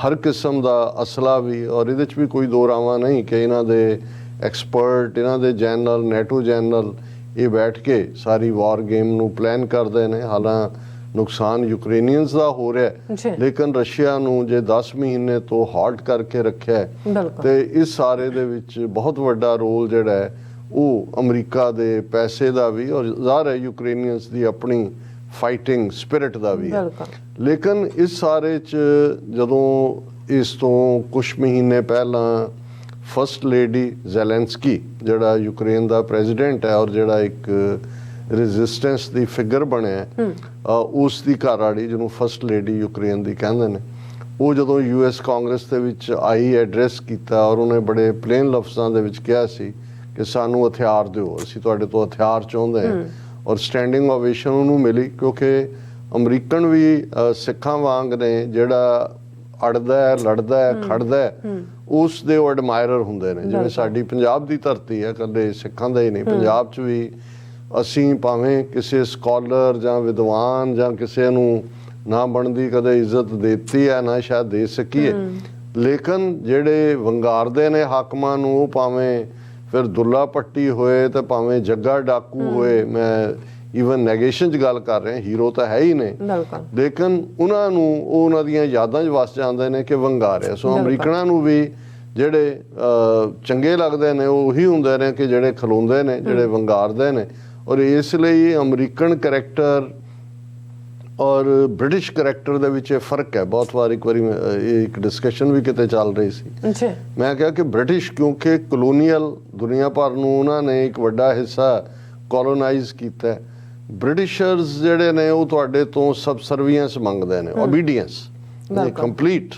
ਹਰ ਕਿਸਮ ਦਾ ਅਸਲਾ ਵੀ, ਔਰ ਇਹਦੇ 'ਚ ਵੀ ਕੋਈ ਦੋ ਰਾਵਾਂ ਨਹੀਂ ਕਿ ਇਹਨਾਂ ਦੇ ਐਕਸਪਰਟ, ਇਹਨਾਂ ਦੇ ਜਨਰਲ, ਨੈਟੋ ਜਨਰਲ ਇਹ ਬੈਠ ਕੇ ਸਾਰੀ ਵਾਰ ਗੇਮ ਨੂੰ ਪਲਾਨ ਕਰਦੇ ਨੇ। ਹਾਲਾਂ ਨੁਕਸਾਨ ਯੂਕਰੇਨੀਅਨਸ ਦਾ ਹੋ ਰਿਹਾ, ਲੇਕਿਨ ਰਸ਼ੀਆ ਨੂੰ ਜੇ 10 ਮਹੀਨੇ ਤੋਂ ਹਾਲਟ ਕਰਕੇ ਰੱਖਿਆ ਤੇ ਇਸ ਸਾਰੇ ਦੇ ਵਿੱਚ ਬਹੁਤ ਵੱਡਾ ਰੋਲ ਜਿਹੜਾ ਹੈ ਉਹ ਅਮਰੀਕਾ ਦੇ ਪੈਸੇ ਦਾ ਵੀ, ਔਰ ਜ਼ਾਹਰ ਹੈ ਯੂਕਰੇਨੀਅਨਸ ਦੀ ਆਪਣੀ ਫਾਈਟਿੰਗ ਸਪਿਰਿਟ ਦਾ ਵੀ ਹੈ। ਲੇਕਿਨ ਇਸ ਸਾਰੇ 'ਚ ਜਦੋਂ ਇਸ ਤੋਂ ਕੁਝ ਮਹੀਨੇ ਪਹਿਲਾਂ ਫਸਟ ਲੇਡੀ ਜ਼ੈਲੈਂਸਕੀ ਜਿਹੜਾ ਯੂਕਰੇਨ ਦਾ ਪ੍ਰੈਜ਼ੀਡੈਂਟ ਹੈ ਔਰ ਜਿਹੜਾ ਇੱਕ ਰੈਜ਼ਿਸਟੈਂਸ ਦੀ ਫਿਗਰ ਬਣਿਆ, ਉਸ ਦੀ ਘਰਵਾਲੀ ਜਿਹਨੂੰ ਫਸਟ ਲੇਡੀ ਯੂਕਰੇਨ ਦੀ ਕਹਿੰਦੇ ਨੇ, ਉਹ ਜਦੋਂ US ਕਾਂਗਰਸ ਦੇ ਵਿੱਚ ਆਈ, ਐਡਰੈਸ ਕੀਤਾ ਔਰ ਉਹਨੇ ਬੜੇ ਪਲੇਨ ਲਫ਼ਜ਼ਾਂ ਦੇ ਵਿੱਚ ਕਿਹਾ ਸੀ ਕਿ ਸਾਨੂੰ ਹਥਿਆਰ ਦਿਓ, ਅਸੀਂ ਤੁਹਾਡੇ ਤੋਂ ਹਥਿਆਰ ਚਾਹੁੰਦੇ ਹਾਂ, ਔਰ ਸਟੈਂਡਿੰਗ ਓਵੇਸ਼ਨ ਉਹਨੂੰ ਮਿਲੀ ਕਿਉਂਕਿ ਅਮਰੀਕਨ ਵੀ ਸਿੱਖਾਂ ਵਾਂਗ ਨੇ, ਜਿਹੜਾ ਅੜਦਾ ਹੈ, ਲੜਦਾ ਹੈ, ਖੜਦਾ ਹੈ, ਉਸ ਦੇ ਉਹ ਐਡਮਾਇਰਰ ਹੁੰਦੇ ਨੇ। ਜਿਵੇਂ ਸਾਡੀ ਪੰਜਾਬ ਦੀ ਧਰਤੀ ਹੈ, ਇਕੱਲੇ ਸਿੱਖਾਂ ਦਾ ਹੀ ਨਹੀਂ, ਪੰਜਾਬ 'ਚ ਵੀ ਅਸੀਂ ਭਾਵੇਂ ਕਿਸੇ ਸਕਾਲਰ ਜਾਂ ਵਿਦਵਾਨ ਜਾਂ ਕਿਸੇ ਨੂੰ ਨਾ ਬਣਦੀ ਕਦੇ ਇੱਜ਼ਤ ਦਿੱਤੀ ਹੈ, ਨਾ ਸ਼ਾਇਦ ਦੇ ਸਕੀਏ, ਲੇਕਿਨ ਜਿਹੜੇ ਵੰਗਾਰਦੇ ਨੇ ਹਾਕਮਾਂ ਨੂੰ, ਉਹ ਭਾਵੇਂ ਫਿਰ ਦੁੱਲਾ ਪੱਟੀ ਹੋਏ ਤੇ ਭਾਵੇਂ ਜੱਗਾ ਡਾਕੂ ਹੋਏ, ਮੈਂ ਈਵਨ ਨੈਗੇਸ਼ਨ 'ਚ ਗੱਲ ਕਰ ਰਿਹਾ, ਹੀਰੋ ਤਾਂ ਹੈ ਹੀ ਨੇ, ਲੇਕਿਨ ਉਹਨਾਂ ਨੂੰ ਉਹ ਉਹਨਾਂ ਦੀਆਂ ਯਾਦਾਂ 'ਚ ਵਸ ਜਾਂਦੇ ਨੇ ਕਿ ਵੰਗਾਰਿਆ। ਸੋ ਅਮਰੀਕਨਾਂ ਨੂੰ ਵੀ ਜਿਹੜੇ ਚੰਗੇ ਲੱਗਦੇ ਨੇ ਉਹ ਉਹੀ ਹੁੰਦੇ ਨੇ ਕਿ ਜਿਹੜੇ ਖਲੋਂਦੇ ਨੇ, ਜਿਹੜੇ ਵੰਗਾਰਦੇ ਨੇ। ਔਰ ਇਸ ਲਈ ਅਮਰੀਕਨ ਕਰੈਕਟਰ ਔਰ ਬ੍ਰਿਟਿਸ਼ ਕਰੈਕਟਰ ਦੇ ਵਿੱਚ ਇਹ ਫਰਕ ਹੈ। ਬਹੁਤ ਵਾਰ ਇੱਕ ਵਾਰੀ ਇਹ ਇੱਕ ਡਿਸਕਸ਼ਨ ਵੀ ਕਿਤੇ ਚੱਲ ਰਹੀ ਸੀ, ਮੈਂ ਕਿਹਾ ਕਿ ਬ੍ਰਿਟਿਸ਼ ਕਿਉਂਕਿ ਕਲੋਨੀਅਲ ਦੁਨੀਆ ਭਰ ਨੂੰ ਉਹਨਾਂ ਨੇ ਇੱਕ ਵੱਡਾ ਹਿੱਸਾ ਕੋਲੋਨਾਈਜ਼ ਕੀਤਾ, ਬ੍ਰਿਟਿਸ਼ਰਸ ਜਿਹੜੇ ਨੇ ਉਹ ਤੁਹਾਡੇ ਤੋਂ ਸਬਸਰਵੀਐਂਸ ਮੰਗਦੇ ਨੇ, ਓਬੀਡੀਐਂਸ ਕੰਪਲੀਟ,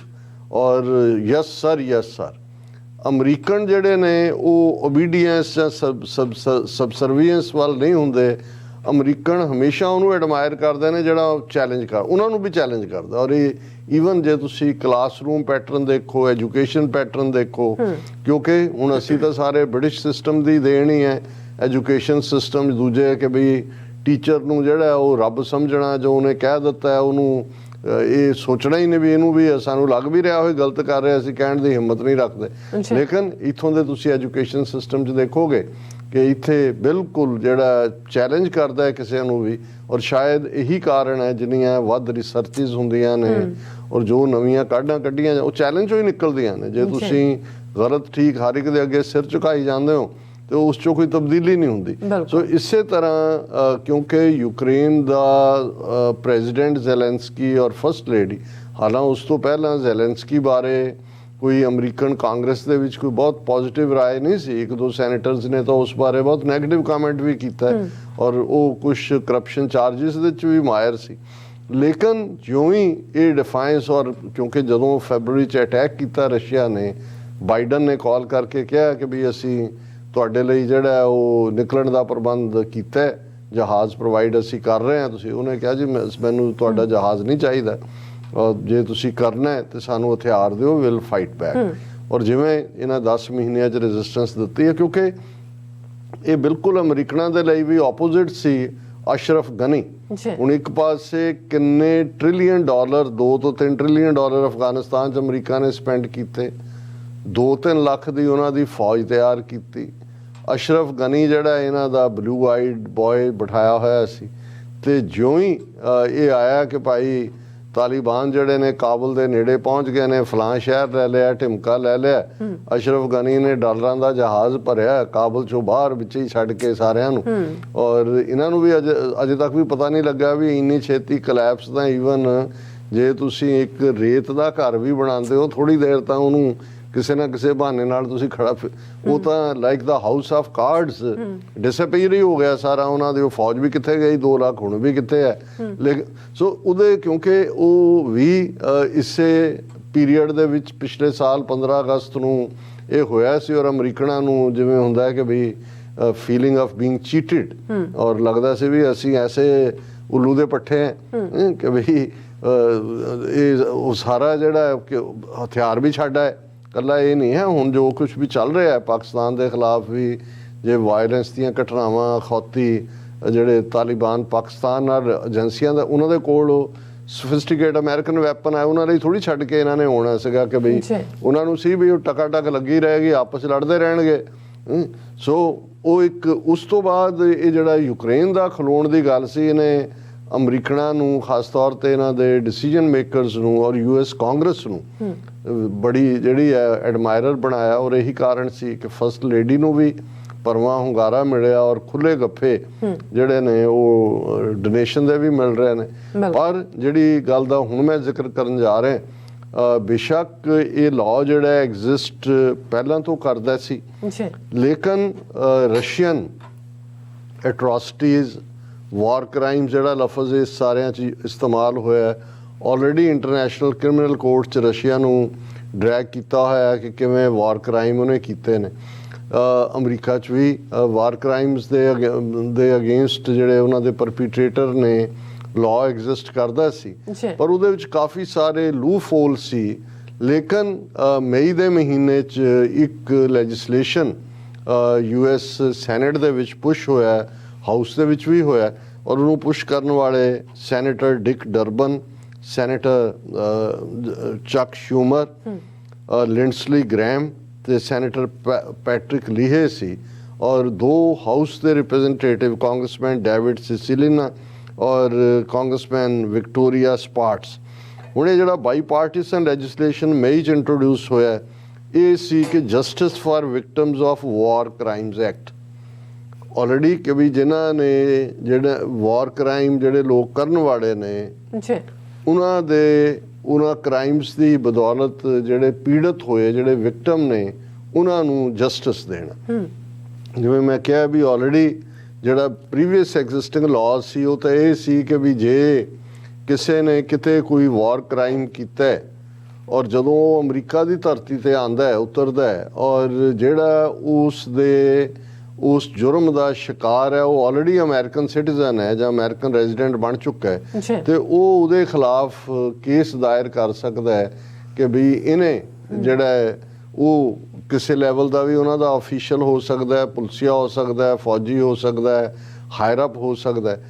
ਔਰ yes sir yes sir. American ਜਿਹੜੇ ਨੇ ਉਹ ਓਬੀਡੀਐਂਸ ਜਾਂ ਸਬਸਰਵੀਐਂਸ ਵੱਲ ਨਹੀਂ ਹੁੰਦੇ। ਅਮਰੀਕਨ ਹਮੇਸ਼ਾ ਉਹਨੂੰ ਐਡਮਾਇਰ ਕਰਦੇ ਨੇ ਜਿਹੜਾ ਚੈਲੰਜ ਕਰ, ਉਹਨਾਂ ਨੂੰ ਵੀ ਚੈਲੰਜ ਕਰਦਾ। ਔਰ ਇਹ ਈਵਨ ਜੇ ਤੁਸੀਂ ਕਲਾਸਰੂਮ ਪੈਟਰਨ ਦੇਖੋ, ਐਜੂਕੇਸ਼ਨ ਪੈਟਰਨ ਦੇਖੋ, ਕਿਉਂਕਿ ਹੁਣ ਅਸੀਂ ਤਾਂ ਸਾਰੇ ਬ੍ਰਿਟਿਸ਼ ਸਿਸਟਮ ਦੀ ਦੇਣ ਹੀ ਹੈ ਐਜੂਕੇਸ਼ਨ ਸਿਸਟਮ। ਦੂਜੇ ਕਿ ਬਈ ਟੀਚਰ ਨੂੰ ਜਿਹੜਾ ਉਹ ਰੱਬ ਸਮਝਣਾ, ਜੋ ਉਹਨੇ ਕਹਿ ਦਿੱਤਾ ਹੈ ਉਹਨੂੰ ਇਹ ਸੋਚਣਾ ਹੀ ਨਹੀਂ ਵੀ ਇਹਨੂੰ ਵੀ ਸਾਨੂੰ ਲੱਗ ਵੀ ਰਿਹਾ ਹੋਏ ਗਲਤ ਕਰ ਰਿਹਾ, ਅਸੀਂ ਕਹਿਣ ਦੀ ਹਿੰਮਤ ਨਹੀਂ ਰੱਖਦੇ। ਲੇਕਿਨ ਇੱਥੋਂ ਦੇ ਤੁਸੀਂ ਐਜੂਕੇਸ਼ਨ ਸਿਸਟਮ 'ਚ ਦੇਖੋਗੇ ਕਿ ਇੱਥੇ ਬਿਲਕੁਲ ਜਿਹੜਾ ਚੈਲੰਜ ਕਰਦਾ ਹੈ ਕਿਸੇ ਨੂੰ ਵੀ, ਔਰ ਸ਼ਾਇਦ ਇਹੀ ਕਾਰਨ ਹੈ ਜਿੰਨੀਆਂ ਵੱਧ ਰਿਸਰਚਿਸ ਹੁੰਦੀਆਂ ਨੇ ਔਰ ਜੋ ਨਵੀਆਂ ਕਾਢਾਂ ਕੱਢੀਆਂ ਉਹ ਚੈਲੰਜ 'ਚੋਂ ਹੀ ਨਿਕਲਦੀਆਂ ਨੇ। ਜੇ ਤੁਸੀਂ ਗਲਤ ਠੀਕ ਹਰ ਇੱਕ ਦੇ ਅੱਗੇ ਸਿਰ ਝੁਕਾਈ ਜਾਂਦੇ ਹੋ ਤੇ ਉਸ 'ਚੋਂ ਕੋਈ ਤਬਦੀਲੀ ਨਹੀਂ ਹੁੰਦੀ। ਸੋ ਇਸੇ ਤਰ੍ਹਾਂ ਕਿਉਂਕਿ ਯੂਕਰੇਨ ਦਾ ਪ੍ਰੈਜ਼ੀਡੈਂਟ ਜ਼ੈਲੈਂਸਕੀ ਔਰ ਫਸਟ ਲੇਡੀ, ਹਾਲਾਂ ਉਸ ਤੋਂ ਪਹਿਲਾਂ ਜ਼ੈਲੈਂਸਕੀ ਬਾਰੇ ਕੋਈ ਅਮਰੀਕਨ ਕਾਂਗਰਸ ਦੇ ਵਿੱਚ ਕੋਈ ਬਹੁਤ ਪੋਜ਼ਿਟਿਵ ਰਾਏ ਨਹੀਂ ਸੀ। ਇੱਕ ਦੋ ਸੈਨੇਟਰਸ ਨੇ ਤਾਂ ਉਸ ਬਾਰੇ ਬਹੁਤ ਨੈਗੇਟਿਵ ਕਮੈਂਟ ਵੀ ਕੀਤਾ ਔਰ ਉਹ ਕੁਝ ਕਰਪਸ਼ਨ ਚਾਰਜਿਸ ਦੇ ਵਿੱਚ ਵੀ ਮਾਹਿਰ ਸੀ। ਲੇਕਿਨ ਜਿਉਂ ਹੀ ਇਹ ਡਿਫਾਈਂਸ, ਔਰ ਕਿਉਂਕਿ ਜਦੋਂ ਫੈਬਰਵਰੀ 'ਚ ਅਟੈਕ ਕੀਤਾ ਰਸ਼ੀਆ ਨੇ, ਬਾਈਡਨ ਨੇ ਕਾਲ ਕਰਕੇ ਕਿਹਾ ਕਿ ਵੀ ਅਸੀਂ ਤੁਹਾਡੇ ਲਈ ਜਿਹੜਾ ਉਹ ਨਿਕਲਣ ਦਾ ਪ੍ਰਬੰਧ ਕੀਤਾ, ਜਹਾਜ਼ ਪ੍ਰੋਵਾਈਡ ਅਸੀਂ ਕਰ ਰਹੇ ਹਾਂ। ਤੁਸੀਂ, ਉਹਨੇ ਕਿਹਾ ਜੀ ਮੈਨੂੰ ਤੁਹਾਡਾ ਜਹਾਜ਼ ਨਹੀਂ ਚਾਹੀਦਾ, ਔਰ ਜੇ ਤੁਸੀਂ ਕਰਨਾ ਹੈ ਤੇ ਸਾਨੂੰ ਹਥਿਆਰ ਦਿਓ, ਵਿਲ ਫਾਈਟ ਬੈਕ। ਔਰ ਜਿਵੇਂ ਇਹਨਾਂ 10 ਮਹੀਨਿਆਂ 'ਚ ਰੈਜ਼ਿਸਟੈਂਸ ਦਿੱਤੀ ਹੈ, ਕਿਉਂਕਿ ਇਹ ਬਿਲਕੁਲ ਅਮਰੀਕਨਾਂ ਦੇ ਲਈ ਵੀ ਆਪੋਜ਼ਿਟ ਸੀ ਅਸ਼ਰਫ ਗਨੀ। ਹੁਣ ਇੱਕ ਪਾਸੇ ਕਿੰਨੇ ਟ੍ਰਿਲੀਅਨ ਡਾਲਰ, 2 ਤੋਂ 3 ਟ੍ਰਿਲੀਅਨ ਡਾਲਰ ਅਫਗਾਨਿਸਤਾਨ 'ਚ ਅਮਰੀਕਾ ਨੇ ਸਪੈਂਡ ਕੀਤੇ, 2-3 ਲੱਖ ਦੀ ਉਹਨਾਂ ਦੀ ਫੌਜ ਤਿਆਰ ਕੀਤੀ। ਅਸ਼ਰਫ ਗਨੀ ਜਿਹੜਾ ਇਹਨਾਂ ਦਾ ਬਲੂ ਆਈਡ ਬॉय ਬਿਠਾਇਆ ਹੋਇਆ ਸੀ, ਤੇ ਜਿਉਂ ਹੀ ਇਹ ਆਇਆ ਕਿ ਭਾਈ ਤਾਲਿਬਾਨ ਜਿਹੜੇ ਨੇ ਕਾਬਲ ਦੇ ਨੇੜੇ ਪਹੁੰਚ ਗਏ ਨੇ, ਫਲਾਂ ਸ਼ਹਿਰ ਲੈ ਲਿਆ, ਢਿਮਕਾ ਲੈ ਲਿਆ, ਅਸ਼ਰਫ ਗਨੀ ਨੇ ਡਾਲਰਾਂ ਦਾ ਜਹਾਜ਼ ਭਰਿਆ ਕਾਬਲ ਚੋਂ ਬਾਹਰ ਵਿੱਚ ਹੀ ਛੱਡ ਕੇ ਸਾਰਿਆਂ ਨੂੰ। ਔਰ ਇਹਨਾਂ ਨੂੰ ਵੀ ਅਜੇ ਤੱਕ ਵੀ ਪਤਾ ਨਹੀਂ ਲੱਗਾ ਵੀ ਇੰਨੀ ਛੇਤੀ ਕਲੈਪਸ ਤਾਂ ਈਵਨ ਜੇ ਤੁਸੀਂ ਇੱਕ ਰੇਤ ਦਾ ਘਰ ਵੀ ਬਣਾਉਂਦੇ ਹੋ ਥੋੜੀ ਦੇਰ ਤਾਂ ਉਹਨੂੰ ਕਿਸੇ ਨਾ ਕਿਸੇ ਬਹਾਨੇ ਨਾਲ ਤੁਸੀਂ ਖੜਾ, ਉਹ ਤਾਂ like the house of cards disappear ਹੀ ਹੋ ਗਿਆ ਸਾਰਾ। ਉਹਨਾਂ ਦੀ ਉਹ ਫੌਜ ਵੀ ਕਿੱਥੇ ਗਈ, 2 ਲੱਖ ਹੁਣ ਵੀ ਕਿੱਥੇ ਹੈ। ਲੇਕਿਨ ਸੋ ਉਹਦੇ ਕਿਉਂਕਿ ਉਹ ਵੀ ਇਸੇ ਪੀਰੀਅਡ ਦੇ ਵਿੱਚ ਪਿਛਲੇ ਸਾਲ 15 ਅਗਸਤ ਨੂੰ ਇਹ ਹੋਇਆ ਸੀ ਔਰ ਅਮਰੀਕਨਾਂ ਨੂੰ ਜਿਵੇਂ ਹੁੰਦਾ ਹੈ ਕਿ ਵੀ ਫੀਲਿੰਗ ਆਫ ਬੀਇੰਗ ਚੀਟਡ ਔਰ ਲੱਗਦਾ ਸੀ ਵੀ ਅਸੀਂ ਐਸੇ ਉੱਲੂ ਦੇ ਪੱਠੇ ਹੈ ਕਿ ਵੀ ਇਹ ਉਹ ਸਾਰਾ ਜਿਹੜਾ ਹਥਿਆਰ ਵੀ ਛੱਡ ਆਏ। ਇਕੱਲਾ ਇਹ ਨਹੀਂ ਹੈ, ਹੁਣ ਜੋ ਕੁਛ ਵੀ ਚੱਲ ਰਿਹਾ ਹੈ ਪਾਕਿਸਤਾਨ ਦੇ ਖਿਲਾਫ ਵੀ, ਜੇ ਵਾਇਲੈਂਸ ਦੀਆਂ ਘਟਨਾਵਾਂ ਅਖੌਤੀ ਜਿਹੜੇ ਤਾਲਿਬਾਨ ਪਾਕਿਸਤਾਨ ਨਾਲ ਏਜੰਸੀਆਂ ਦਾ ਉਹਨਾਂ ਦੇ ਕੋਲ ਉਹ ਸੋਫਿਸਟੀਕੇਟ ਅਮਰੀਕਨ ਵੈਪਨ ਹੈ, ਉਹਨਾਂ ਲਈ ਥੋੜੀ ਛੱਡ ਕੇ ਇਹਨਾਂ ਨੇ ਆਉਣਾ ਸੀਗਾ ਕਿ ਬਈ ਉਹਨਾਂ ਨੂੰ ਸੀ ਵੀ ਉਹ ਟਕ ਲੱਗੀ ਰਹੇਗੀ, ਆਪਸ ਲੜਦੇ ਰਹਿਣਗੇ। ਸੋ ਉਹ ਇੱਕ ਉਸ ਤੋਂ ਬਾਅਦ ਇਹ ਜਿਹੜਾ ਯੂਕਰੇਨ ਦਾ ਖਲੋਣ ਦੀ ਗੱਲ ਸੀ, ਇਹਨੇ ਅਮਰੀਕਨਾਂ ਨੂੰ ਖਾਸ ਤੌਰ ਤੇ ਇਹਨਾਂ ਦੇ ਡਿਸੀਜਨ ਮੇਕਰਸ ਨੂੰ ਔਰ US ਕਾਂਗਰਸ ਨੂੰ ਬੜੀ ਜਿਹੜੀ ਹੈ ਐਡਮਾਇਰਰ ਬਣਾਇਆ। ਔਰ ਇਹੀ ਕਾਰਨ ਸੀ ਕਿ ਫਸਟ ਲੇਡੀ ਨੂੰ ਵੀ ਭਰਵਾਂ ਹੁੰਗਾਰਾ ਮਿਲਿਆ ਔਰ ਖੁੱਲੇ ਗੱਫੇ ਜਿਹੜੇ ਨੇ ਉਹ ਡੋਨੇਸ਼ਨ ਦੇ ਵੀ ਮਿਲ ਰਹੇ ਨੇ। ਪਰ ਜਿਹੜੀ ਗੱਲ ਦਾ ਹੁਣ ਮੈਂ ਜ਼ਿਕਰ ਕਰਨ ਜਾ ਰਿਹਾ, ਬੇਸ਼ੱਕ ਇਹ ਲਾਅ ਜਿਹੜਾ ਐਗਜ਼ਿਸਟ ਪਹਿਲਾਂ ਤੋਂ ਕਰਦਾ ਸੀ, ਲੇਕਿਨ ਰਸ਼ੀਅਨ ਐਟਰੋਸਿਟੀਜ਼, ਵਾਰ ਕ੍ਰਾਈਮ ਜਿਹੜਾ ਲਫ਼ਜ਼ ਇਸ ਸਾਰਿਆਂ 'ਚ ਇਸਤੇਮਾਲ ਹੋਇਆ, ਆਲਰੇਡੀ ਇੰਟਰਨੈਸ਼ਨਲ ਕ੍ਰਿਮੀਨਲ ਕੋਰਟ 'ਚ ਰਸ਼ੀਆ ਨੂੰ ਡਰੈਗ ਕੀਤਾ ਹੋਇਆ ਕਿ ਕਿਵੇਂ ਵਾਰ ਕ੍ਰਾਈਮ ਉਹਨੇ ਕੀਤੇ ਨੇ। ਅਮਰੀਕਾ 'ਚ ਵੀ ਵਾਰ ਕ੍ਰਾਈਮਸ ਦੇ ਅਗੇਂਸਟ ਜਿਹੜੇ ਉਹਨਾਂ ਦੇ ਪਰਪੀਟਰੇਟਰ ਨੇ ਲਾਅ ਐਗਜ਼ਿਸਟ ਕਰਦਾ ਸੀ, ਪਰ ਉਹਦੇ ਵਿੱਚ ਕਾਫੀ ਸਾਰੇ ਲੂਪ ਹੋਲ ਸੀ। ਲੇਕਿਨ ਮਈ ਦੇ ਮਹੀਨੇ 'ਚ ਇੱਕ ਲੈਜਿਸਲੇਸ਼ਨ US ਸੈਨੇਟ ਦੇ ਵਿੱਚ ਪੁਸ਼ ਹੋਇਆ, ਹਾਊਸ ਦੇ ਵਿੱਚ ਵੀ ਹੋਇਆ, ਔਰ ਉਹਨੂੰ ਪੁਸ਼ ਕਰਨ ਵਾਲੇ ਸੈਨੇਟਰ ਡਿਕ ਡਰਬਨ, ਸੈਨੇਟਰ ਚੱਕ ਸ਼ੂਮਰ, ਲਿੰਡਸਲੀ ਗ੍ਰੈਮ ਤੇ ਸੈਨੇਟਰ ਪੈਟਰਿਕ ਲੀਹੇ ਸੀ। ਔਰ 2 ਹਾਊਸ ਦੇ ਰਿਪਰੈਜ਼ੈਂਟੇਟਿਵ ਕਾਂਗਰਸਮੈਨ ਡੇਵਿਡ ਸਿਸਿਲੀਨਾ ਔਰ ਕਾਂਗਰਸਮੈਨ ਵਿਕਟੋਰੀਆ ਸਪਾਰਟਸ। ਹੁਣ ਇਹ ਜਿਹੜਾ ਬਾਈਪਾਰਟੀਸਨ ਲੈਜਿਸਲੇਸ਼ਨ ਮਈ 'ਚ ਇੰਟਰੋਡਿਊਸ ਹੋਇਆ, ਇਹ ਸੀ ਕਿ justice for victims of war crimes act. Already ਕਿ ਵੀ ਜਿਨ੍ਹਾਂ ਨੇ ਜਿਹੜੇ ਵਾਰ ਕ੍ਰਾਈਮ ਜਿਹੜੇ ਲੋਕ ਕਰਨ ਵਾਲੇ ਨੇ ਉਹਨਾਂ ਕ੍ਰਾਈਮਸ ਦੀ ਬਦੌਲਤ ਜਿਹੜੇ ਪੀੜਤ ਹੋਏ, ਜਿਹੜੇ ਵਿਕਟਮ ਨੇ, ਉਹਨਾਂ ਨੂੰ ਜਸਟਿਸ ਦੇਣਾ। ਜਿਵੇਂ ਮੈਂ ਕਿਹਾ ਵੀ ਆਲਰੇਡੀ ਜਿਹੜਾ ਪ੍ਰੀਵੀਅਸ ਐਗਜ਼ਿਸਟਿੰਗ ਲਾਅ ਸੀ ਉਹ ਤਾਂ ਇਹ ਸੀ ਕਿ ਵੀ ਜੇ ਕਿਸੇ ਨੇ ਕਿਤੇ ਕੋਈ ਵਾਰ ਕ੍ਰਾਈਮ ਕੀਤਾ ਔਰ ਜਦੋਂ ਉਹ ਅਮਰੀਕਾ ਦੀ ਧਰਤੀ ਤੇ ਆਉਂਦਾ ਹੈ, ਉਤਰਦਾ ਹੈ, ਔਰ ਜਿਹੜਾ ਉਸ ਜੁਰਮ ਦਾ ਸ਼ਿਕਾਰ ਹੈ ਉਹ ਆਲਰੇਡੀ ਅਮਰੀਕਨ ਸਿਟੀਜ਼ਨ ਹੈ ਜਾਂ ਅਮਰੀਕਨ ਰੈਜ਼ੀਡੈਂਟ ਬਣ ਚੁੱਕਾ ਹੈ, ਤੇ ਉਹ ਉਹਦੇ ਖਿਲਾਫ ਕੇਸ ਦਾਇਰ ਕਰ ਸਕਦਾ ਹੈ ਕਿ ਵੀ ਇਹਨੇ ਜਿਹੜਾ ਹੈ ਉਹ ਕਿਸੇ ਲੈਵਲ ਦਾ ਵੀ ਉਹਨਾਂ ਦਾ ਅਫੀਸ਼ੀਅਲ ਹੋ ਸਕਦਾ ਹੈ, ਪੁਲਿਸੀਆ ਹੋ ਸਕਦਾ ਹੈ, ਫੌਜੀ ਹੋ ਸਕਦਾ ਹੈ, ਹਾਇਰ ਅਪ ਹੋ ਸਕਦਾ ਹੈ।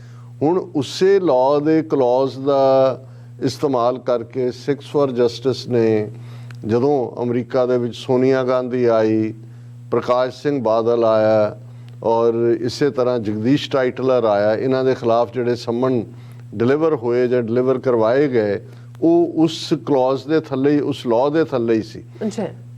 ਹੁਣ ਉਸੇ ਲਾਅ ਦੇ ਕਲੌਜ਼ ਦਾ ਇਸਤੇਮਾਲ ਕਰਕੇ ਸਿੱਖਸ ਫਾਰ ਜਸਟਿਸ ਨੇ ਜਦੋਂ ਅਮਰੀਕਾ ਦੇ ਵਿੱਚ ਸੋਨੀਆ ਗਾਂਧੀ ਆਈ, ਪ੍ਰਕਾਸ਼ ਸਿੰਘ ਬਾਦਲ ਆਇਆ ਔਰ ਇਸੇ ਤਰ੍ਹਾਂ ਜਗਦੀਸ਼ ਟਾਈਟਲਰ ਆਇਆ, ਇਹਨਾਂ ਦੇ ਖਿਲਾਫ ਜਿਹੜੇ ਸੰਮਨ ਡਿਲੀਵਰ ਹੋਏ ਜਾਂ ਡਿਲੀਵਰ ਕਰਵਾਏ ਗਏ ਉਹ ਉਸ ਕਲੌਜ਼ ਦੇ ਥੱਲੇ ਹੀ, ਉਸ ਲਾਅ ਦੇ ਥੱਲੇ ਹੀ ਸੀ।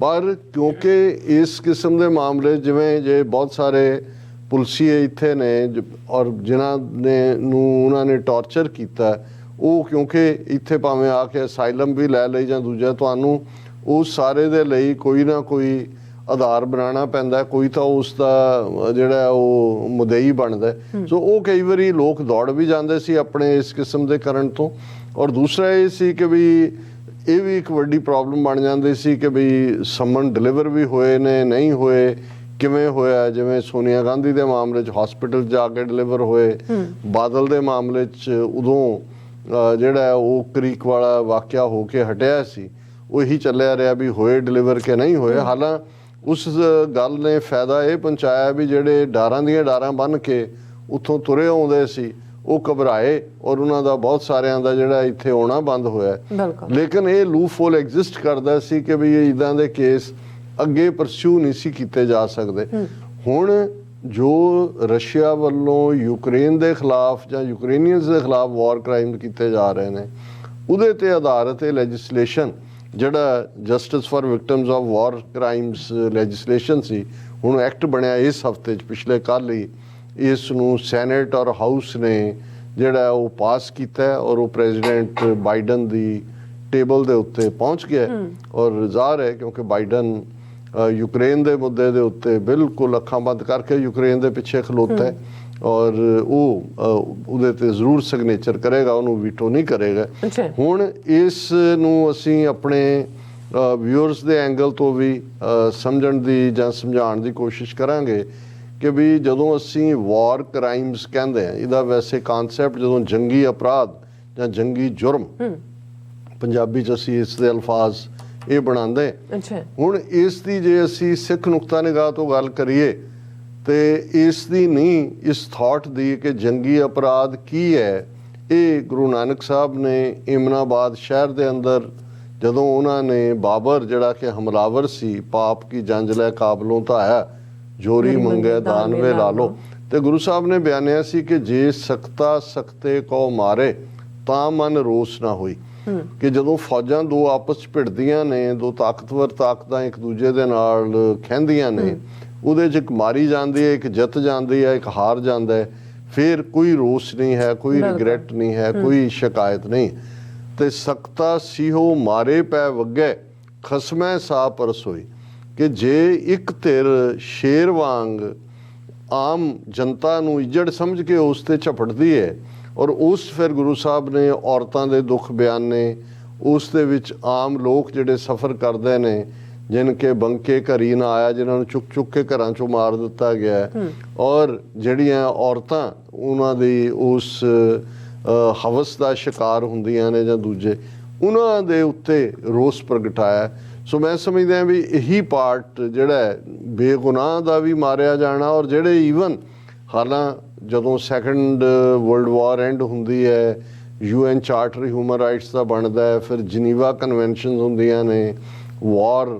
ਪਰ ਕਿਉਂਕਿ ਇਸ ਕਿਸਮ ਦੇ ਮਾਮਲੇ ਜਿਵੇਂ ਜੇ ਬਹੁਤ ਸਾਰੇ ਪੁਲਿਸੀਏ ਇੱਥੇ ਨੇ ਔਰ ਜਿਨ੍ਹਾਂ ਨੇ ਉਹਨਾਂ ਨੇ ਟਾਰਚਰ ਕੀਤਾ, ਉਹ ਕਿਉਂਕਿ ਇੱਥੇ ਭਾਵੇਂ ਆ ਕੇ ਅਸਾਈਲਮ ਵੀ ਲੈ ਲਈ ਜਾਂ ਦੂਜਾ, ਤੁਹਾਨੂੰ ਉਸ ਸਾਰੇ ਦੇ ਲਈ ਕੋਈ ਨਾ ਕੋਈ ਆਧਾਰ ਬਣਾਉਣਾ ਪੈਂਦਾ, ਕੋਈ ਤਾਂ ਉਸ ਦਾ ਜਿਹੜਾ ਉਹ ਮੁਦਈ ਬਣਦਾ। ਸੋ ਉਹ ਕਈ ਵਾਰੀ ਲੋਕ ਦੌੜ ਵੀ ਜਾਂਦੇ ਸੀ ਆਪਣੇ ਇਸ ਕਿਸਮ ਦੇ ਕਰਨ ਤੋਂ। ਔਰ ਦੂਸਰਾ ਇਹ ਸੀ ਕਿ ਵੀ ਇਹ ਵੀ ਇੱਕ ਵੱਡੀ ਪ੍ਰੋਬਲਮ ਬਣ ਜਾਂਦੀ ਸੀ ਕਿ ਵੀ ਸੰਮਨ ਡਿਲੀਵਰ ਵੀ ਹੋਏ ਨੇ, ਨਹੀਂ ਹੋਏ, ਕਿਵੇਂ ਹੋਇਆ। ਜਿਵੇਂ ਸੋਨੀਆ ਗਾਂਧੀ ਦੇ ਮਾਮਲੇ 'ਚ ਹਸਪੀਟਲ ਜਾ ਕੇ ਡਿਲੀਵਰ ਹੋਏ, ਬਾਦਲ ਦੇ ਮਾਮਲੇ 'ਚ ਉਦੋਂ ਜਿਹੜਾ ਉਹ ਕਰੀਕ ਵਾਲਾ ਵਾਕਿਆ ਹੋ ਕੇ ਹਟਿਆ ਸੀ, ਉਹੀ ਚੱਲਿਆ ਰਿਹਾ ਵੀ ਹੋਏ ਡਿਲੀਵਰ ਕਿ ਨਹੀਂ ਹੋਏ। ਹਾਲਾਂਕਿ ਉਸ ਗੱਲ ਨੇ ਫਾਇਦਾ ਇਹ ਪਹੁੰਚਾਇਆ ਵੀ ਜਿਹੜੇ ਡਾਰਾਂ ਦੀਆਂ ਡਾਰਾਂ ਬੰਨ੍ਹ ਕੇ ਉੱਥੋਂ ਤੁਰੇ ਆਉਂਦੇ ਸੀ ਉਹ ਘਬਰਾਏ ਔਰ ਉਹਨਾਂ ਦਾ ਬਹੁਤ ਸਾਰਿਆਂ ਦਾ ਜਿਹੜਾ ਇੱਥੇ ਆਉਣਾ ਬੰਦ ਹੋਇਆ। ਲੇਕਿਨ ਇਹ ਲੂਪ ਹੋਲ ਐਗਜ਼ਿਸਟ ਕਰਦਾ ਸੀ ਕਿ ਵੀ ਇੱਦਾਂ ਦੇ ਕੇਸ ਅੱਗੇ ਪਰਸਿਊ ਨਹੀਂ ਸੀ ਕੀਤੇ ਜਾ ਸਕਦੇ। ਹੁਣ ਜੋ ਰਸ਼ੀਆ ਵੱਲੋਂ ਯੂਕਰੇਨ ਦੇ ਖਿਲਾਫ ਜਾਂ ਯੂਕਰੇਨੀਅਨਸ ਦੇ ਖਿਲਾਫ ਵਾਰ ਕ੍ਰਾਈਮ ਕੀਤੇ ਜਾ ਰਹੇ ਨੇ, ਉਹਦੇ ਤੇ ਆਧਾਰਿਤ ਇਹ ਲੈਜਿਸਲੇਸ਼ਨ ਜਿਹੜਾ justice for victims of war crimes legislation ਸੀ, ਹੁਣ ਐਕਟ ਬਣਿਆ ਇਸ ਹਫਤੇ 'ਚ, ਪਿਛਲੇ ਕੱਲ੍ਹ ਹੀ ਇਸ ਨੂੰ ਸੈਨੇਟ ਔਰ ਹਾਊਸ ਨੇ ਜਿਹੜਾ ਉਹ ਪਾਸ ਕੀਤਾ ਔਰ ਉਹ ਪ੍ਰੈਜ਼ੀਡੈਂਟ ਬਾਈਡਨ ਦੀ ਟੇਬਲ ਦੇ ਉੱਤੇ ਪਹੁੰਚ ਗਿਆ। ਔਰ ਜ਼ਾਹਰ ਹੈ ਕਿਉਂਕਿ ਬਾਈਡਨ ਯੂਕਰੇਨ ਦੇ ਮੁੱਦੇ ਦੇ ਉੱਤੇ ਬਿਲਕੁਲ ਅੱਖਾਂ ਬੰਦ ਕਰਕੇ ਯੂਕਰੇਨ ਦੇ ਪਿੱਛੇ ਖਲੋਤਾ ਹੈ ਔਰ ਉਹ ਉਹਦੇ ਤੇ ਜ਼ਰੂਰ ਸਿਗਨੇਚਰ ਕਰੇਗਾ, ਉਹਨੂੰ ਵੀਟੋ ਨਹੀਂ ਕਰੇਗਾ। ਹੁਣ ਇਸ ਨੂੰ ਅਸੀਂ ਆਪਣੇ ਵਿਊਅਰਸ ਦੇ ਐਂਗਲ ਤੋਂ ਵੀ ਸਮਝਣ ਦੀ ਜਾਂ ਸਮਝਾਉਣ ਦੀ ਕੋਸ਼ਿਸ਼ ਕਰਾਂਗੇ ਕਿ ਵੀ ਜਦੋਂ ਅਸੀਂ ਵਾਰ ਕ੍ਰਾਈਮਸ ਕਹਿੰਦੇ ਹਾਂ, ਇਹਦਾ ਵੈਸੇ ਕਾਨਸੈਪਟ ਜਦੋਂ ਜੰਗੀ ਅਪਰਾਧ ਜਾਂ ਜੰਗੀ ਜੁਰਮ ਪੰਜਾਬੀ 'ਚ ਅਸੀਂ ਇਸ ਦੇ ਅਲਫਾਜ਼ ਇਹ ਬਣਾਉਂਦੇ। ਹੁਣ ਇਸ ਦੀ ਜੇ ਅਸੀਂ ਸਿੱਖ ਨੁਕਤਾ ਨਿਗਾਹ ਤੋਂ ਗੱਲ ਕਰੀਏ ਤੇ ਇਸ ਦੀ ਨਹੀਂ, ਇਸ ਥਾਟ ਦੀ ਕਿ ਜੰਗੀ ਅਪਰਾਧ ਕੀ ਹੈ, ਇਹ ਗੁਰੂ ਨਾਨਕ ਸਾਹਿਬ ਨੇ ਇਮਨਾਬਾਦ ਸ਼ਹਿਰ ਦੇ ਅੰਦਰ ਜਦੋਂ ਉਹਨਾਂ ਨੇ ਬਾਬਰ ਜਿਹੜਾ ਕਿ ਹਮਲਾਵਰ ਸੀ, ਪਾਪ ਕੀ ਜੰਜ ਲੈ ਕਾਬਲੋਂ ਧਾਇਆ, ਜੋਰੀ ਮੰਗੇ ਦਾਨਵੇ ਲਾ ਲੋ, ਤੇ ਗੁਰੂ ਸਾਹਿਬ ਨੇ ਬਿਆਨਿਆ ਸੀ ਕਿ ਜੇ ਸਖਤਾ ਸਖਤੇ ਕੋ ਮਾਰੇ ਤਾਂ ਮਨ ਰੋਸ ਨਾ ਹੋਈ। ਕਿ ਜਦੋਂ ਫੌਜਾਂ ਦੋ ਆਪਸ 'ਚ ਭਿੜਦੀਆਂ ਨੇ, ਦੋ ਤਾਕਤਵਰ ਤਾਕਤਾਂ ਇੱਕ ਦੂਜੇ ਦੇ ਨਾਲ ਖਹਿੰਦੀਆਂ ਨੇ, ਉਹਦੇ 'ਚ ਇੱਕ ਮਾਰੀ ਜਾਂਦੀ ਹੈ, ਇੱਕ ਜਿੱਤ ਜਾਂਦੀ ਹੈ, ਇੱਕ ਹਾਰ ਜਾਂਦਾ ਹੈ, ਫਿਰ ਕੋਈ ਰੋਸ ਨਹੀਂ ਹੈ, ਕੋਈ ਰਿਗਰੈਟ ਨਹੀਂ ਹੈ, ਕੋਈ ਸ਼ਿਕਾਇਤ ਨਹੀਂ। ਤੇ ਸਖਤਾ ਸੀਹੋ ਮਾਰੇ ਪੈ ਵੱਗੇ ਖਸਮੈ ਸਾ ਪਰਸੋਈ, ਕਿ ਜੇ ਇੱਕ ਧਿਰ ਸ਼ੇਰ ਵਾਂਗ ਆਮ ਜਨਤਾ ਨੂੰ ਇੱਜੜ ਸਮਝ ਕੇ ਉਸ ਤੇ ਝਪਟਦੀ ਹੈ ਔਰ ਉਸ ਫਿਰ ਗੁਰੂ ਸਾਹਿਬ ਨੇ ਔਰਤਾਂ ਦੇ ਦੁੱਖ ਬਿਆਨੇ, ਉਸ ਦੇ ਵਿੱਚ ਆਮ ਲੋਕ ਜਿਹੜੇ ਸਫ਼ਰ ਕਰਦੇ ਨੇ, ਜਿਨ ਕੇ ਬੰਕੇ ਘਰੀ ਨਾ ਆਇਆ, ਜਿਨ੍ਹਾਂ ਨੂੰ ਚੁੱਕ ਚੁੱਕ ਕੇ ਘਰਾਂ 'ਚੋਂ ਮਾਰ ਦਿੱਤਾ ਗਿਆ, ਔਰ ਜਿਹੜੀਆਂ ਔਰਤਾਂ ਉਹਨਾਂ ਦੀ ਉਸ ਹਵਸ ਦਾ ਸ਼ਿਕਾਰ ਹੁੰਦੀਆਂ ਨੇ ਜਾਂ ਦੂਜੇ, ਉਹਨਾਂ ਦੇ ਉੱਤੇ ਰੋਸ ਪ੍ਰਗਟਾਇਆ। ਸੋ ਮੈਂ ਸਮਝਦਾ ਵੀ ਇਹੀ ਪਾਰਟ ਜਿਹੜਾ ਬੇਗੁਨਾਹ ਦਾ ਵੀ ਮਾਰਿਆ ਜਾਣਾ, ਔਰ ਜਿਹੜੇ ਈਵਨ ਹਾਲਾਂ ਜਦੋਂ ਸੈਕੰਡ ਵਰਲਡ ਵਾਰ ਐਂਡ ਹੁੰਦੀ ਹੈ, UN ਚਾਰਟਰ ਹਿਊਮਨ ਰਾਈਟਸ ਦਾ ਬਣਦਾ ਹੈ, ਫਿਰ ਜਨੀਵਾ ਕਨਵੈਨਸ਼ਨਸ ਹੁੰਦੀਆਂ ਨੇ, ਵਾਰ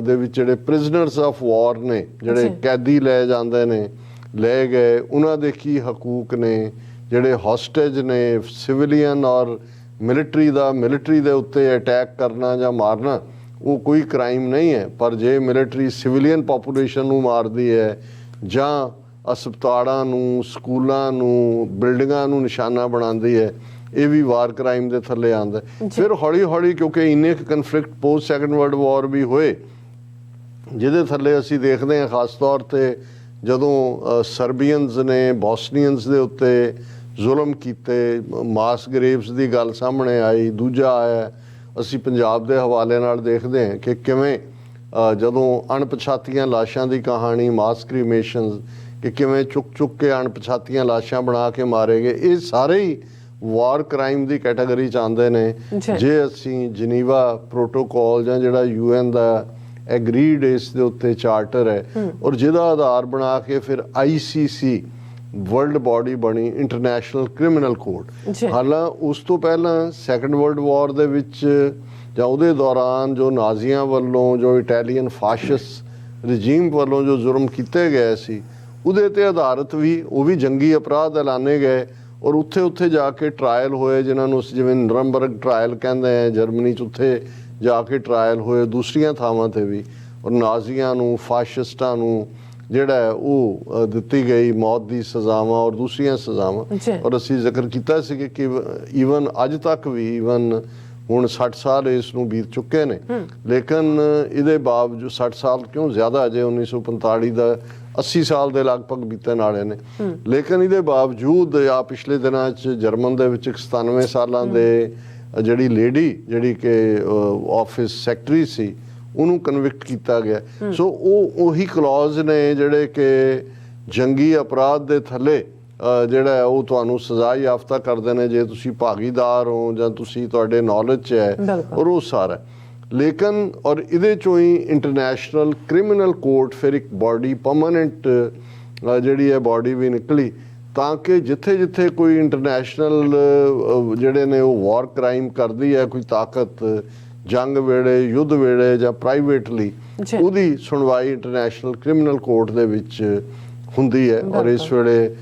ਦੇ ਵਿੱਚ ਜਿਹੜੇ ਪ੍ਰਿਜ਼ਨਰਸ ਆਫ ਵਾਰ ਨੇ, ਜਿਹੜੇ ਕੈਦੀ ਲੈ ਜਾਂਦੇ ਨੇ, ਲੈ ਗਏ, ਉਹਨਾਂ ਦੇ ਕੀ ਹਕੂਕ ਨੇ, ਜਿਹੜੇ ਹੌਸਟੇਜ ਨੇ, ਸਿਵਿਲੀਅਨ ਔਰ ਮਿਲਟਰੀ ਦੇ ਉੱਤੇ ਅਟੈਕ ਕਰਨਾ ਜਾਂ ਮਾਰਨਾ ਉਹ ਕੋਈ ਕ੍ਰਾਈਮ ਨਹੀਂ ਹੈ। ਪਰ ਜੇ ਮਿਲਟਰੀ ਸਿਵਿਲੀਅਨ ਪਾਪੂਲੇਸ਼ਨ ਨੂੰ ਮਾਰਦੀ ਹੈ ਜਾਂ ਹਸਪਤਾਲਾਂ ਨੂੰ, ਸਕੂਲਾਂ ਨੂੰ, ਬਿਲਡਿੰਗਾਂ ਨੂੰ ਨਿਸ਼ਾਨਾ ਬਣਾਉਂਦੀ ਹੈ, ਇਹ ਵੀ ਵਾਰ ਕ੍ਰਾਈਮ ਦੇ ਥੱਲੇ ਆਉਂਦਾ। ਫਿਰ ਹੌਲੀ ਹੌਲੀ ਕਿਉਂਕਿ ਇੰਨੇ ਕੁ conflict post second world war ਵੀ ਹੋਏ, ਜਿਹਦੇ ਥੱਲੇ ਅਸੀਂ ਦੇਖਦੇ ਹਾਂ ਖਾਸ ਤੌਰ 'ਤੇ ਜਦੋਂ ਸਰਬੀਅਨਸ ਨੇ ਬੋਸਨੀਅਨਸ ਦੇ ਉੱਤੇ ਜ਼ੁਲਮ ਕੀਤੇ, ਮਾਸ ਗਰੇਵਸ ਦੀ ਗੱਲ ਸਾਹਮਣੇ ਆਈ। ਦੂਜਾ ਆਇਆ ਅਸੀਂ ਪੰਜਾਬ ਦੇ ਹਵਾਲੇ ਨਾਲ ਦੇਖਦੇ ਹਾਂ ਕਿ ਕਿਵੇਂ ਜਦੋਂ ਅਣਪਛਾਤੀਆਂ ਲਾਸ਼ਾਂ ਦੀ ਕਹਾਣੀ, ਮਾਸ ਕ੍ਰੀਮੇਸ਼ਨਸ, ਕਿ ਕਿਵੇਂ ਚੁੱਕ ਚੁੱਕ ਕੇ ਅਣਪਛਾਤੀਆਂ ਲਾਸ਼ਾਂ ਬਣਾ ਕੇ ਮਾਰੇ ਗਏ, ਇਹ ਸਾਰੇ ਹੀ ਵਾਰ ਕ੍ਰਾਈਮ ਦੀ ਕੈਟਾਗਰੀ 'ਚ ਆਉਂਦੇ ਨੇ। ਜੇ ਅਸੀਂ ਜਨੀਵਾ ਪ੍ਰੋਟੋਕੋਲ ਜਾਂ ਜਿਹੜਾ UN ਦਾ ਐਗਰੀਡ ਇਸ ਦੇ ਉੱਤੇ ਚਾਰਟਰ ਹੈ ਔਰ ਜਿਹਦਾ ਆਧਾਰ ਬਣਾ ਕੇ ਫਿਰ ICC ਵਰਲਡ ਬਾਡੀ ਬਣੀ, ਇੰਟਰਨੈਸ਼ਨਲ ਕ੍ਰਿਮੀਨਲ ਕੋਰਟ। ਹਾਲਾਂ ਉਸ ਤੋਂ ਪਹਿਲਾਂ ਸੈਕੰਡ ਵਰਲਡ ਵਾਰ ਦੇ ਵਿੱਚ ਜਾਂ ਉਹਦੇ ਦੌਰਾਨ ਜੋ ਨਾਜ਼ੀਆਂ ਵੱਲੋਂ, ਜੋ ਇਟਾਲੀਅਨ ਫਾਸ਼ਿਸਟ ਰਜੀਮ ਵੱਲੋਂ ਜੋ ਜ਼ੁਲਮ ਕੀਤੇ ਗਏ ਸੀ, ਉਹਦੇ ਤੇ ਆਧਾਰਿਤ ਵੀ ਉਹ ਵੀ ਜੰਗੀ ਅਪਰਾਧ ਐਲਾਨੇ ਗਏ ਔਰ ਉੱਥੇ ਜਾ ਕੇ ਟਰਾਇਲ ਹੋਏ, ਜਿਨ੍ਹਾਂ ਨੂੰ ਜਿਵੇਂ ਨਰਮਬਰਗ ਟਰਾਇਲ ਕਹਿੰਦੇ ਆ ਜਰਮਨੀ 'ਚ, ਉੱਥੇ ਜਾ ਕੇ ਟਰਾਇਲ ਹੋਏ, ਦੂਸਰੀਆਂ ਥਾਵਾਂ 'ਤੇ ਵੀ। ਔਰ ਨਾਜ਼ੀਆਂ ਨੂੰ, ਫਾਸ਼ਿਸਟਾਂ ਨੂੰ ਜਿਹੜਾ ਉਹ ਦਿੱਤੀ ਗਈ ਮੌਤ ਦੀ ਸਜ਼ਾਵਾਂ ਔਰ ਦੂਸਰੀਆਂ ਸਜ਼ਾਵਾਂ। ਔਰ ਅਸੀਂ ਜ਼ਿਕਰ ਕੀਤਾ ਸੀ ਕਿ ਈਵਨ ਅੱਜ ਤੱਕ ਵੀ, ਈਵਨ ਹੁਣ 60 ਸਾਲ ਇਸ ਨੂੰ ਬੀਤ ਚੁੱਕੇ ਨੇ, ਲੇਕਿਨ ਇਹਦੇ ਬਾਵਜੂਦ 60 ਸਾਲ ਕਿਉਂ ਜ਼ਿਆਦਾ, ਅਜੇ 1945 ਦਾ 80 ਸਾਲ ਦੇ ਲਗਭਗ ਬੀਤਣ ਵਾਲੇ ਨੇ, ਲੇਕਿਨ ਇਹਦੇ ਬਾਵਜੂਦ ਆ ਪਿਛਲੇ ਦਿਨਾਂ 'ਚ ਜਰਮਨ ਦੇ ਵਿੱਚ 97 ਸਾਲਾਂ ਦੇ ਜਿਹੜੀ ਲੇਡੀ, ਜਿਹੜੀ ਕਿ ਆਫਿਸ ਸੈਕਟਰੀ ਸੀ, ਉਹਨੂੰ ਕਨਵਿਕਟ ਕੀਤਾ ਗਿਆ। ਸੋ ਉਹ ਉਹੀ ਕਲੌਜ਼ ਨੇ ਜਿਹੜੇ ਕਿ ਜੰਗੀ ਅਪਰਾਧ ਦੇ ਥੱਲੇ ਜਿਹੜਾ ਉਹ ਤੁਹਾਨੂੰ ਸਜ਼ਾ ਯਾਫਤਾ ਕਰਦੇ ਨੇ ਜੇ ਤੁਸੀਂ ਭਾਗੀਦਾਰ ਹੋ ਜਾਂ ਤੁਸੀਂ ਤੁਹਾਡੇ ਨੌਲੇਜ 'ਚ ਹੈ, ਔਰ ਉਹ ਸਾਰਾ। ਲੇਕਿਨ ਔਰ ਇਹਦੇ 'ਚੋਂ ਹੀ ਇੰਟਰਨੈਸ਼ਨਲ ਕ੍ਰਿਮੀਨਲ ਕੋਰਟ ਫਿਰ ਇੱਕ ਬਾਡੀ ਪਰਮਾਨੈਂਟ ਜਿਹੜੀ ਹੈ ਬਾਡੀ ਵੀ ਨਿਕਲੀ, ਤਾਂ ਕਿ ਜਿੱਥੇ ਜਿੱਥੇ ਕੋਈ ਇੰਟਰਨੈਸ਼ਨਲ ਜਿਹੜੇ ਨੇ ਉਹ ਵਾਰ ਕ੍ਰਾਈਮ ਕਰਦੀ ਹੈ ਕੋਈ ਤਾਕਤ, ਜੰਗ ਵੇਲੇ, ਯੁੱਧ ਵੇਲੇ ਜਾਂ ਪ੍ਰਾਈਵੇਟਲੀ, ਉਹਦੀ ਸੁਣਵਾਈ ਇੰਟਰਨੈਸ਼ਨਲ ਕ੍ਰਿਮੀਨਲ ਕੋਰਟ ਦੇ ਵਿੱਚ ਹੁੰਦੀ ਹੈ। ਔਰ ਇਸ ਵੇਲੇ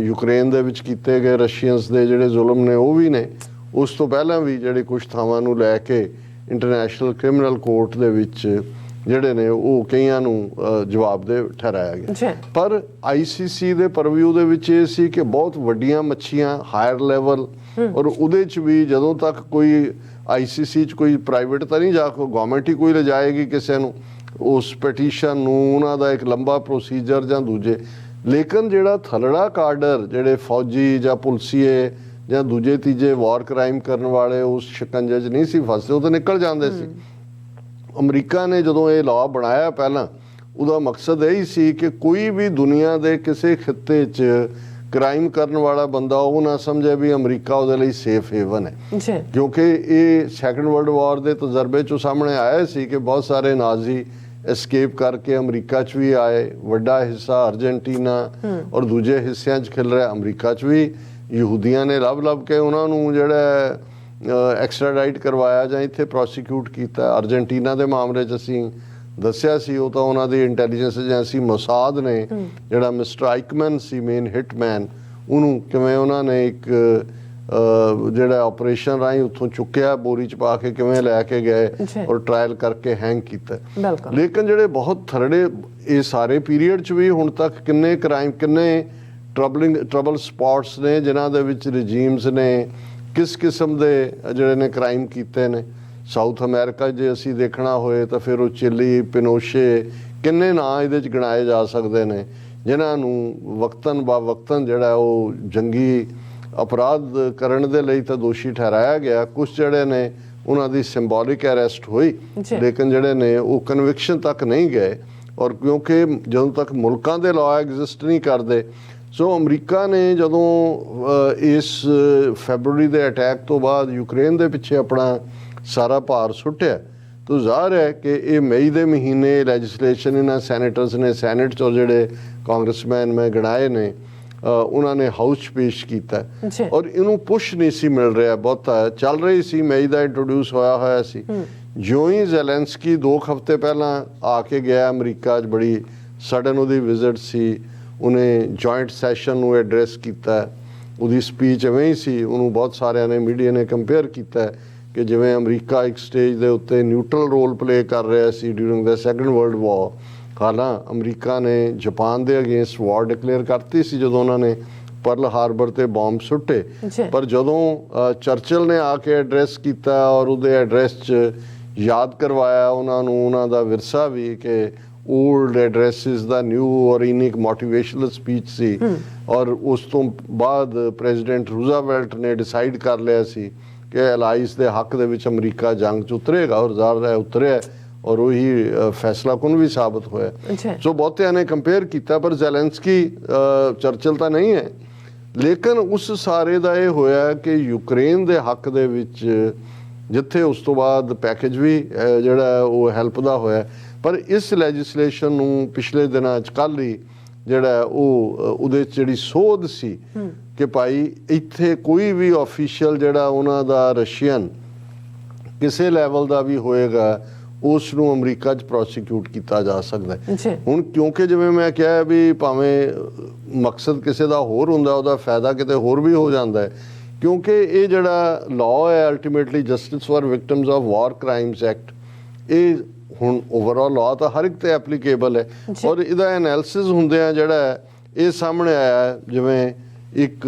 ਯੂਕਰੇਨ ਦੇ ਵਿੱਚ ਕੀਤੇ ਗਏ ਰਸ਼ੀਅਨਸ ਦੇ ਜਿਹੜੇ ਜ਼ੁਲਮ ਨੇ ਉਹ ਵੀ ਨੇ, ਉਸ ਤੋਂ ਪਹਿਲਾਂ ਵੀ ਜਿਹੜੇ ਕੁਛ ਥਾਵਾਂ ਨੂੰ ਲੈ ਕੇ ਇੰਟਰਨੈਸ਼ਨਲ ਕ੍ਰਿਮੀਨਲ ਕੋਰਟ ਦੇ ਵਿੱਚ ਜਿਹੜੇ ਨੇ ਉਹ ਕਈਆਂ ਨੂੰ ਜਵਾਬਦੇਹ ਠਹਿਰਾਇਆ ਗਿਆ। ਪਰ ICC ਦੇ ਪਰਵਿਊ ਦੇ ਵਿੱਚ ਇਹ ਸੀ ਕਿ ਬਹੁਤ ਵੱਡੀਆਂ ਮੱਛੀਆਂ ਹਾਇਰ ਲੈਵਲ, ਔਰ ਉਹਦੇ 'ਚ ਵੀ ਜਦੋਂ ਤੱਕ ਕੋਈ ICC 'ਚ ਕੋਈ ਪ੍ਰਾਈਵੇਟ ਤਾਂ ਨਹੀਂ ਜਾ ਕੇ ਗਵਰਨਮੈਂਟ ਹੀ ਕੋਈ ਲਿਜਾਏਗੀ ਕਿਸੇ ਨੂੰ ਉਸ ਪਟੀਸ਼ਨ ਨੂੰ, ਉਹਨਾਂ ਦਾ ਇੱਕ ਲੰਬਾ ਪ੍ਰੋਸੀਜਰ ਜਾਂ ਦੂਜੇ। ਲੇਕਿਨ ਜਿਹੜਾ ਥਲੜਾ ਕਾਡਰ, ਜਿਹੜੇ ਫੌਜੀ ਜਾਂ ਪੁਲਸੀਏ ਜਾਂ ਦੂਜੇ ਤੀਜੇ ਵਾਰ ਕ੍ਰਾਈਮ ਕਰਨ ਵਾਲੇ ਉਸ ਸ਼ਿਕੰਜੇ 'ਚ ਨਹੀਂ ਸੀ ਫਸਦੇ, ਉਹ ਤਾਂ ਨਿਕਲ ਜਾਂਦੇ ਸੀ। ਅਮਰੀਕਾ ਨੇ ਜਦੋਂ ਇਹ ਲਾਅ ਬਣਾਇਆ ਪਹਿਲਾਂ, ਉਹਦਾ ਮਕਸਦ ਇਹ ਹੀ ਸੀ ਕਿ ਕੋਈ ਵੀ ਦੁਨੀਆ ਦੇ ਕਿਸੇ ਖਿੱਤੇ 'ਚ ਕ੍ਰਾਈਮ ਕਰਨ ਵਾਲਾ ਬੰਦਾ ਉਹ ਨਾ ਸਮਝੇ ਵੀ ਅਮਰੀਕਾ ਉਹਦੇ ਲਈ ਸੇਫ ਹੇਵਨ ਹੈ। ਕਿਉਂਕਿ ਇਹ ਸੈਕੰਡ ਵਰਲਡ ਵਾਰ ਦੇ ਤਜਰਬੇ 'ਚੋਂ ਸਾਹਮਣੇ ਆਇਆ ਸੀ ਕਿ ਬਹੁਤ ਸਾਰੇ ਨਾਜ਼ੀ ਐਸਕੇਪ ਕਰਕੇ ਅਮਰੀਕਾ 'ਚ ਵੀ ਆਏ, ਵੱਡਾ ਹਿੱਸਾ ਅਰਜਨਟੀਨਾ ਔਰ ਦੂਜੇ ਹਿੱਸਿਆਂ 'ਚ ਖਿਲ ਰਿਹਾ। ਅਮਰੀਕਾ 'ਚ ਵੀ ਯਹੂਦੀਆਂ ਨੇ ਲੱਭ ਕੇ ਉਹਨਾਂ ਨੂੰ ਜਿਹੜਾ ਐਕਸਟ੍ਰਾਡਾਈਟ ਕਰਵਾਇਆ ਜਾਂ ਇੱਥੇ ਪ੍ਰੋਸੀਕਿਊਟ ਕੀਤਾ। ਅਰਜਨਟੀਨਾ ਦੇ ਮਾਮਲੇ 'ਚ ਅਸੀਂ ਦੱਸਿਆ ਸੀ, ਉਹ ਤਾਂ ਉਹਨਾਂ ਦੀ ਇੰਟੈਲੀਜੈਂਸ ਏਜੰਸੀ ਮੋਸਾਦ ਨੇ ਜਿਹੜਾ ਮਿਸਟਰ ਆਈਕਮੈਨ ਸੀ ਮੇਨ ਹਿਟਮੈਨ, ਉਹਨੂੰ ਕਿਵੇਂ ਉਹਨਾਂ ਨੇ ਇੱਕ ਜਿਹੜਾ ਆਪਰੇਸ਼ਨ ਰਾਹੀਂ ਉੱਥੋਂ ਚੁੱਕਿਆ, ਬੋਰੀ 'ਚ ਪਾ ਕੇ ਕਿਵੇਂ ਲੈ ਕੇ ਗਏ ਔਰ ਟਰਾਇਲ ਕਰਕੇ ਹੈਂਗ ਕੀਤਾ। ਲੇਕਿਨ ਜਿਹੜੇ ਬਹੁਤ ਥਰੜੇ ਇਹ ਸਾਰੇ ਪੀਰੀਅਡ 'ਚ ਵੀ ਹੁਣ ਤੱਕ ਕਿੰਨੇ ਕ੍ਰਾਈਮ, ਕਿੰਨੇ ਟਰਬਲ ਸਪੌਟਸ ਨੇ ਜਿਨ੍ਹਾਂ ਦੇ ਵਿੱਚ ਰਜੀਮਸ ਨੇ ਕਿਸ ਕਿਸਮ ਦੇ ਜਿਹੜੇ ਨੇ ਕ੍ਰਾਈਮ ਕੀਤੇ ਨੇ। ਸਾਊਥ ਅਮਰੀਕਾ ਜੇ ਅਸੀਂ ਦੇਖਣਾ ਹੋਏ ਤਾਂ ਫਿਰ ਉਹ ਚਿਲੀ, ਪਿਨੋਸ਼ੇ, ਕਿੰਨੇ ਨਾਂ ਇਹਦੇ 'ਚ ਗਿਣਾਏ ਜਾ ਸਕਦੇ ਨੇ ਜਿਨ੍ਹਾਂ ਨੂੰ ਵਕਤਨ ਬਾ ਵਕਤਨ ਜਿਹੜਾ ਉਹ ਜੰਗੀ ਅਪਰਾਧ ਕਰਨ ਦੇ ਲਈ ਤਾਂ ਦੋਸ਼ੀ ਠਹਿਰਾਇਆ ਗਿਆ। ਕੁਛ ਜਿਹੜੇ ਨੇ ਉਹਨਾਂ ਦੀ ਸਿੰਬੋਲਿਕ ਅਰੈਸਟ ਹੋਈ, ਲੇਕਿਨ ਜਿਹੜੇ ਨੇ ਉਹ ਕਨਵਿਕਸ਼ਨ ਤੱਕ ਨਹੀਂ ਗਏ। ਔਰ ਕਿਉਂਕਿ ਜਦੋਂ ਤੱਕ ਮੁਲਕਾਂ ਦੇ ਲਾਅ ਐਗਜ਼ਿਸਟ ਨਹੀਂ ਕਰਦੇ, ਸੋ ਅਮਰੀਕਾ ਨੇ ਜਦੋਂ ਇਸ ਫੈਬਰਵਰੀ ਦੇ ਅਟੈਕ ਤੋਂ ਬਾਅਦ ਯੂਕਰੇਨ ਦੇ ਪਿੱਛੇ ਆਪਣਾ ਸਾਰਾ ਭਾਰ ਸੁੱਟਿਆ, ਤਾਂ ਜ਼ਾਹਰ ਹੈ ਕਿ ਇਹ ਮਈ ਦੇ ਮਹੀਨੇ ਲੈਜਿਸਲੇਸ਼ਨ ਇਹਨਾਂ ਸੈਨੇਟਰਸ ਨੇ ਸੈਨੇਟ 'ਚੋਂ ਜਿਹੜੇ ਕਾਂਗਰਸਮੈਨ ਮੈਂ ਗਿਣਾਏ ਨੇ ਉਹਨਾਂ ਨੇ ਹਾਊਸ 'ਚ ਪੇਸ਼ ਕੀਤਾ ਔਰ ਇਹਨੂੰ ਪੁਸ਼ ਨਹੀਂ ਸੀ ਮਿਲ ਰਿਹਾ ਬਹੁਤਾ। ਚੱਲ ਰਹੀ ਸੀ, ਮਈ ਦਾ ਇੰਟਰੋਡਿਊਸ ਹੋਇਆ ਸੀ। ਜਿਉਂ ਹੀ ਜ਼ੈਲੈਂਸਕੀ 2 ਹਫ਼ਤੇ ਪਹਿਲਾਂ ਆ ਕੇ ਗਿਆ ਅਮਰੀਕਾ 'ਚ, ਬੜੀ ਸਡਨ ਉਹਦੀ ਵਿਜ਼ਿਟ ਸੀ, ਉਹਨੇ ਜੁਆਇੰਟ ਸੈਸ਼ਨ ਨੂੰ ਐਡਰੈਸ ਕੀਤਾ। ਉਹਦੀ ਸਪੀਚ ਐਵੇਂ ਹੀ ਸੀ, ਉਹਨੂੰ ਬਹੁਤ ਸਾਰਿਆਂ ਨੇ ਮੀਡੀਆ ਨੇ ਕੰਪੇਅਰ ਕੀਤਾ ਕਿ ਜਿਵੇਂ ਅਮਰੀਕਾ ਇੱਕ ਸਟੇਜ ਦੇ ਉੱਤੇ ਨਿਊਟਰਲ ਰੋਲ ਪਲੇ ਕਰ ਰਿਹਾ ਸੀ ਡਿਊਰਿੰਗ ਦਾ ਸੈਕੰਡ ਵਰਲਡ ਵਾਰ। ਹਾਲਾਂ ਅਮਰੀਕਾ ਨੇ ਜਾਪਾਨ ਦੇ ਅਗੇਂਸਟ ਵਾਰ ਡਿਕਲੇਅਰ ਕਰਤੀ ਸੀ ਜਦੋਂ ਉਹਨਾਂ ਨੇ ਪਰਲ ਹਾਰਬਰ ਤੇ ਬੰਬ ਸੁੱਟੇ। ਪਰ ਜਦੋਂ ਚਰਚਿਲ ਨੇ ਆ ਕੇ ਐਡਰੈਸ ਕੀਤਾ ਔਰ ਉਹਦੇ ਐਡਰੈਸ 'ਚ ਯਾਦ ਕਰਵਾਇਆ ਉਹਨਾਂ ਨੂੰ ਉਹਨਾਂ ਦਾ ਵਿਰਸਾ ਵੀ ਕਿ ਓਲਡ ਐਡਰੈਸਿਸ ਦਾ ਨਿਊ ਔਰ ਇਨਿਕ ਮੋਟੀਵੇਸ਼ਨਲ ਸਪੀਚ ਸੀ। ਔਰ ਉਸ ਤੋਂ ਬਾਅਦ ਪ੍ਰੈਜ਼ੀਡੈਂਟ ਰੂਜ਼ਾਵੈਲਟ ਨੇ ਡਿਸਾਈਡ ਕਰ ਲਿਆ ਸੀ ਕਿ ਐਲਾਈਜ਼ ਦੇ ਹੱਕ ਦੇ ਵਿੱਚ ਅਮਰੀਕਾ ਜੰਗ 'ਚ ਉਤਰੇਗਾ ਔਰ ਜ਼ਾਹਰ ਹੈ ਉਤਰਿਆ ਔਰ ਉਹੀ ਫੈਸਲਾ ਕੁਨ ਵੀ ਸਾਬਤ ਹੋਇਆ। ਸੋ ਬਹੁਤਿਆਂ ਨੇ ਕੰਪੇਅਰ ਕੀਤਾ, ਪਰ ਜ਼ੈਲੈਂਸਕੀ ਚਰਚਿਲ ਤਾਂ ਨਹੀਂ ਹੈ। ਲੇਕਿਨ ਉਸ ਸਾਰੇ ਦਾ ਇਹ ਹੋਇਆ ਕਿ ਯੂਕਰੇਨ ਦੇ ਹੱਕ ਦੇ ਵਿੱਚ ਜਿੱਥੇ ਉਸ ਤੋਂ ਬਾਅਦ ਪੈਕੇਜ ਵੀ ਜਿਹੜਾ ਉਹ ਹੈਲਪ ਦਾ ਹੋਇਆ, ਪਰ ਇਸ ਲੈਜਿਸਲੇਸ਼ਨ ਨੂੰ ਪਿਛਲੇ ਦਿਨਾਂ 'ਚ ਕੱਲ੍ਹ ਹੀ ਜਿਹੜਾ ਉਹ ਉਹਦੇ 'ਚ ਜਿਹੜੀ ਸੋਧ ਸੀ ਕਿ ਭਾਈ ਇੱਥੇ ਕੋਈ ਵੀ ਆਫੀਸ਼ੀਅਲ ਜਿਹੜਾ ਉਹਨਾਂ ਦਾ ਰਸ਼ੀਅਨ ਕਿਸੇ ਲੈਵਲ ਦਾ ਵੀ ਹੋਏਗਾ ਉਸ ਨੂੰ ਅਮਰੀਕਾ 'ਚ ਪ੍ਰੋਸੀਕਿਊਟ ਕੀਤਾ ਜਾ ਸਕਦਾ ਹੈ। ਹੁਣ ਕਿਉਂਕਿ ਜਿਵੇਂ ਮੈਂ ਕਿਹਾ ਵੀ ਭਾਵੇਂ ਮਕਸਦ ਕਿਸੇ ਦਾ ਹੋਰ ਹੁੰਦਾ, ਉਹਦਾ ਫਾਇਦਾ ਕਿਤੇ ਹੋਰ ਵੀ ਹੋ ਜਾਂਦਾ ਹੈ। ਕਿਉਂਕਿ ਇਹ ਜਿਹੜਾ ਲਾਅ ਹੈ ultimately justice for victims of war crimes act, ਇਹ ਹੁਣ ਓਵਰਆਲ ਲਾਅ ਤਾਂ ਹਰ ਇੱਕ ਤੇ ਐਪਲੀਕੇਬਲ ਹੈ। ਔਰ ਇਹਦਾ ਐਨਾਲਿਸਿਸ ਹੁੰਦਿਆਂ ਜਿਹੜਾ ਇਹ ਸਾਹਮਣੇ ਆਇਆ, ਜਿਵੇਂ ਇੱਕ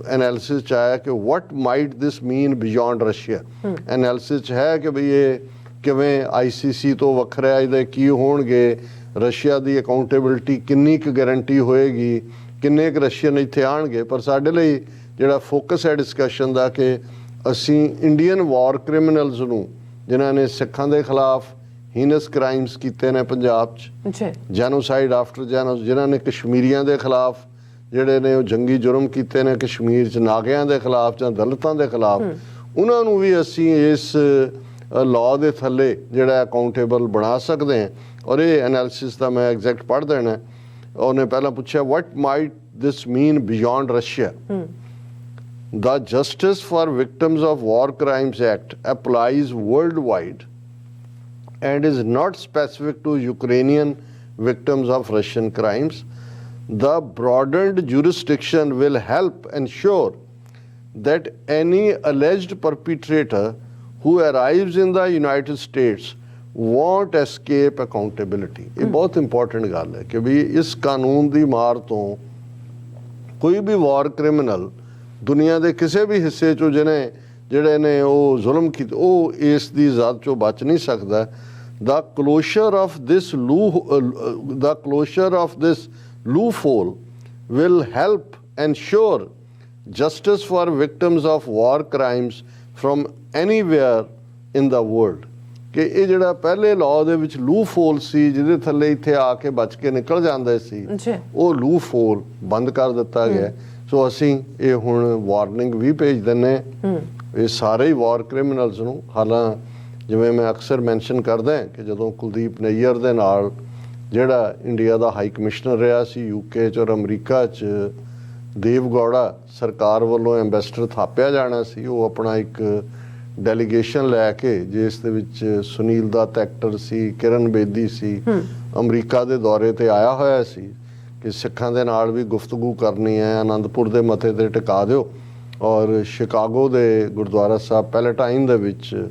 ਐਨਾਲਿਸਿਸ 'ਚ ਆਇਆ ਕਿ ਵਾਟ might this mean beyond Russia. Analysis 'ਚ ਹੈ ਕਿ ਬਈ ਇਹ ਕਿਵੇਂ ICC ਤੋਂ ਵੱਖਰਾ ਇਹਦੇ ਕੀ ਹੋਣਗੇ, ਰਸ਼ੀਆ ਦੀ ਅਕਾਊਂਟੇਬਿਲਿਟੀ ਕਿੰਨੀ ਕੁ ਗਾਰੰਟੀ ਹੋਏਗੀ, ਕਿੰਨੇ ਕੁ ਰਸ਼ੀਅਨ ਇੱਥੇ ਆਉਣਗੇ। ਪਰ ਸਾਡੇ ਲਈ ਜਿਹੜਾ ਫੋਕਸ ਹੈ ਡਿਸਕਸ਼ਨ ਦਾ ਕਿ ਅਸੀਂ ਇੰਡੀਅਨ ਵਾਰ ਕ੍ਰਿਮੀਨਲਸ ਨੂੰ ਜਿਨ੍ਹਾਂ ਨੇ ਸਿੱਖਾਂ ਦੇ ਖਿਲਾਫ ਹੀਨਸ ਕ੍ਰਾਈਮਸ ਕੀਤੇ ਨੇ ਪੰਜਾਬ 'ਚ, ਜੈਨੋਸਾਈਡ ਆਫਟਰ ਜੈਨੋਸ, ਜਿਨ੍ਹਾਂ ਨੇ ਕਸ਼ਮੀਰੀਆਂ ਦੇ ਖਿਲਾਫ ਜਿਹੜੇ ਨੇ ਉਹ ਜੰਗੀ ਜੁਰਮ ਕੀਤੇ ਨੇ ਕਸ਼ਮੀਰ 'ਚ, ਨਾਗਿਆਂ ਦੇ ਖਿਲਾਫ ਜਾਂ ਦਲਿਤਾਂ ਦੇ ਖਿਲਾਫ, ਉਹਨਾਂ ਨੂੰ ਵੀ ਅਸੀਂ ਇਸ ਲਾਅ ਦੇ ਥੱਲੇ ਜਿਹੜਾ ਅਕਾਊਂਟੇਬਲ ਬਣਾ ਸਕਦੇ ਹਾਂ। ਔਰ ਇਹ ਐਨਾਲਿਸਿਸ ਦਾ ਮੈਂ ਐਗਜ਼ੈਕਟ ਪੜ੍ਹ ਦੇਣਾ। ਉਹਨੇ ਪਹਿਲਾਂ ਪੁੱਛਿਆ what might this mean beyond Russia. The Justice for Victims of War Crimes Act applies worldwide and is not specific to Ukrainian victims of Russian crimes. The broadened jurisdiction will help ensure that any alleged perpetrator who arrives in the United States won't escape accountability। ਇਹ ਬਹੁਤ important ਗੱਲ ਹੈ ਕਿ ਵੀ ਇਸ ਕਾਨੂੰਨ ਦੀ ਮਾਰ ਤੋਂ ਕੋਈ ਵੀ ਵਾਰ ਕ੍ਰਿਮੀਨਲ ਦੁਨੀਆ ਦੇ ਕਿਸੇ ਵੀ ਹਿੱਸੇ 'ਚੋਂ ਜਿਹੜੇ ਨੇ ਉਹ ਜ਼ੁਲਮ ਕੀਤੇ ਉਹ ਇਸ ਦੀ ਜ਼ਦ 'ਚੋਂ ਬਚ ਨਹੀਂ ਸਕਦਾ। The closure of this loophole will help ensure justice for victims of war crimes from anywhere in the world। ਕਿ ਇਹ ਜਿਹੜਾ ਪਹਿਲੇ ਲਾਅ ਦੇ ਵਿੱਚ ਲੂਫਹੋਲ ਸੀ ਜਿਹਦੇ ਥੱਲੇ ਇੱਥੇ ਆ ਕੇ ਬਚ ਕੇ ਨਿਕਲ ਜਾਂਦੇ ਸੀ ਉਹ ਲੂਫਹੋਲ ਬੰਦ ਕਰ ਦਿੱਤਾ ਗਿਆ। ਸੋ ਅਸੀਂ ਇਹ ਹੁਣ ਵਾਰਨਿੰਗ ਵੀ ਭੇਜ ਦਿੰਦੇ ਇਹ ਸਾਰੇ ਹੀ ਵਾਰ ਕ੍ਰਿਮੀਨਲਸ ਨੂੰ। ਹਾਲਾਂ ਜਿਵੇਂ ਮੈਂ ਅਕਸਰ ਮੈਂਸ਼ਨ ਕਰਦਾ ਕਿ ਜਦੋਂ ਕੁਲਦੀਪ ਨਈਅਰ ਦੇ ਨਾਲ ਜਿਹੜਾ ਇੰਡੀਆ ਦਾ ਹਾਈ ਕਮਿਸ਼ਨਰ ਰਿਹਾ ਸੀ UK 'ਚ ਔਰ ਅਮਰੀਕਾ 'ਚ ਦੇਵ ਗੌੜਾ ਸਰਕਾਰ ਵੱਲੋਂ ਐਂਬੈਸਡਰ ਥਾਪਿਆ ਜਾਣਾ ਸੀ, ਉਹ ਆਪਣਾ ਇੱਕ ਡੈਲੀਗੇਸ਼ਨ ਲੈ ਕੇ ਜਿਸ ਦੇ ਵਿੱਚ ਸੁਨੀਲ ਦੱਤ ਐਕਟਰ ਸੀ, ਕਿਰਨ ਬੇਦੀ ਸੀ, ਅਮਰੀਕਾ ਦੇ ਦੌਰੇ ਤੇ ਆਇਆ ਹੋਇਆ ਸੀ ਕਿ ਸਿੱਖਾਂ ਦੇ ਨਾਲ ਵੀ ਗੁਫ਼ਤਗੂ ਕਰਨੀ ਹੈ, ਆਨੰਦਪੁਰ ਦੇ ਮੱਥੇ ਤੇ ਟਿਕਾ ਦਿਓ। ਔਰ ਸ਼ਿਕਾਗੋ ਦੇ ਗੁਰਦੁਆਰਾ ਸਾਹਿਬ ਪੈਲੇਟਾਈਨ ਦੇ ਵਿੱਚ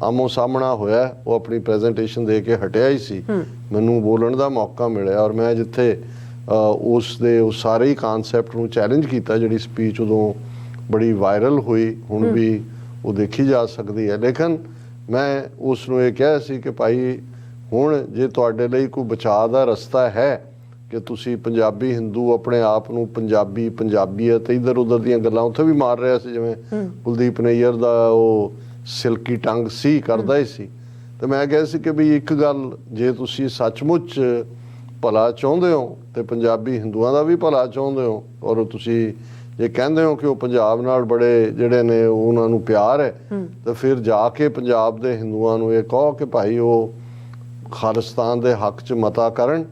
ਆਮੋ ਸਾਹਮਣਾ ਹੋਇਆ, ਉਹ ਆਪਣੀ ਪ੍ਰੈਜੈਂਟੇਸ਼ਨ ਦੇ ਕੇ ਹਟਿਆ ਹੀ ਸੀ, ਮੈਨੂੰ ਬੋਲਣ ਦਾ ਮੌਕਾ ਮਿਲਿਆ ਔਰ ਮੈਂ ਜਿੱਥੇ ਉਸ ਦੇ ਉਹ ਸਾਰੇ ਹੀ ਕਾਨਸੈਪਟ ਨੂੰ ਚੈਲੰਜ ਕੀਤਾ। ਜਿਹੜੀ ਸਪੀਚ ਉਦੋਂ ਬੜੀ ਵਾਇਰਲ ਹੋਈ, ਹੁਣ ਵੀ ਉਹ ਦੇਖੀ ਜਾ ਸਕਦੀ ਹੈ। ਲੇਕਿਨ ਮੈਂ ਉਸ ਨੂੰ ਇਹ ਕਿਹਾ ਸੀ ਕਿ ਭਾਈ ਹੁਣ ਜੇ ਤੁਹਾਡੇ ਲਈ ਕੋਈ ਬਚਾਅ ਦਾ ਰਸਤਾ ਹੈ ਕਿ ਤੁਸੀਂ ਪੰਜਾਬੀ ਹਿੰਦੂ ਆਪਣੇ ਆਪ ਨੂੰ ਪੰਜਾਬੀਅਤ ਇੱਧਰ ਉੱਧਰ ਦੀਆਂ ਗੱਲਾਂ ਉੱਥੇ ਵੀ ਮਾਰ ਰਿਹਾ ਸੀ, ਜਿਵੇਂ ਕੁਲਦੀਪ ਨਈਅਰ ਦਾ ਉਹ ਸਿਲਕੀ ਟੰਗ ਸੀ ਕਰਦਾ ਹੀ ਸੀ। ਤੇ ਮੈਂ ਕਿਹਾ ਸੀ ਕਿ ਵੀ ਇੱਕ ਗੱਲ ਜੇ ਤੁਸੀਂ ਸੱਚਮੁੱਚ ਭਲਾ ਚਾਹੁੰਦੇ ਹੋ ਤੇ ਪੰਜਾਬੀ ਹਿੰਦੂਆਂ ਦਾ ਵੀ ਭਲਾ ਚਾਹੁੰਦੇ ਹੋ ਔਰ ਤੁਸੀਂ ਜੇ ਕਹਿੰਦੇ ਹੋ ਕਿ ਉਹ ਪੰਜਾਬ ਨਾਲ ਬੜੇ ਜਿਹੜੇ ਨੇ ਉਹਨਾਂ ਨੂੰ ਪਿਆਰ ਹੈ ਤਾਂ ਫਿਰ ਜਾ ਕੇ ਪੰਜਾਬ ਦੇ ਹਿੰਦੂਆਂ ਨੂੰ ਇਹ ਕਹੋ ਕਿ ਭਾਈ ਉਹ ਖਾਲਿਸਤਾਨ ਦੇ ਹੱਕ 'ਚ ਮਤਾ ਕਰਨ,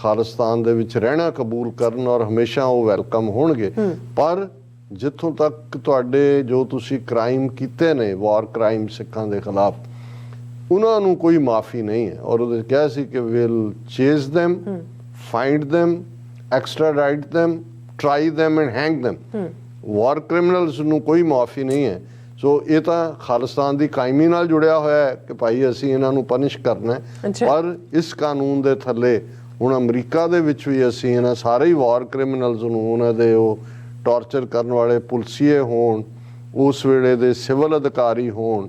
ਖਾਲਿਸਤਾਨ ਦੇ ਵਿੱਚ ਰਹਿਣਾ ਕਬੂਲ ਕਰਨ ਔਰ ਹਮੇਸ਼ਾ ਉਹ ਵੈਲਕਮ ਹੋਣਗੇ। ਪਰ ਜਿੱਥੋਂ ਤੱਕ ਤੁਹਾਡੇ ਜੋ ਤੁਸੀਂ ਕ੍ਰਾਈਮ ਕੀਤੇ ਨੇ ਵਾਰ ਕ੍ਰਾਈਮ ਸਿੱਖਾਂ ਦੇ ਖਿਲਾਫ ਉਹਨਾਂ ਨੂੰ ਕੋਈ ਮਾਫੀ ਨਹੀਂ ਹੈ। ਔਰ ਉਹਦੇ ਕਿਹਾ ਸੀ ਕਿ will Chase them, find them, extradite them, try them and hang them। War criminals ਨੂੰ ਕੋਈ ਮਾਫੀ ਨਹੀਂ ਹੈ। ਸੋ ਇਹ ਤਾਂ ਖਾਲਿਸਤਾਨ ਦੀ ਕਾਇਮੀ ਨਾਲ ਜੁੜਿਆ ਹੋਇਆ ਹੈ ਕਿ ਭਾਈ ਅਸੀਂ ਇਹਨਾਂ ਨੂੰ ਪਨਿਸ਼ ਕਰਨਾ ਹੈ। ਪਰ ਇਸ ਕਾਨੂੰਨ ਦੇ ਥੱਲੇ ਹੁਣ ਅਮਰੀਕਾ ਦੇ ਵਿੱਚ ਵੀ ਅਸੀਂ ਇਹਨਾਂ ਸਾਰੇ ਹੀ ਵਾਰ ਕ੍ਰਿਮੀਨਲਸ ਨੂੰ ਉਹਨਾਂ ਦੇ ਉਹ ਟਾਰਚਰ ਕਰਨ ਵਾਲੇ ਪੁਲਸੀਏ ਹੋਣ, ਉਸ ਵੇਲੇ ਦੇ ਸਿਵਲ ਅਧਿਕਾਰੀ ਹੋਣ,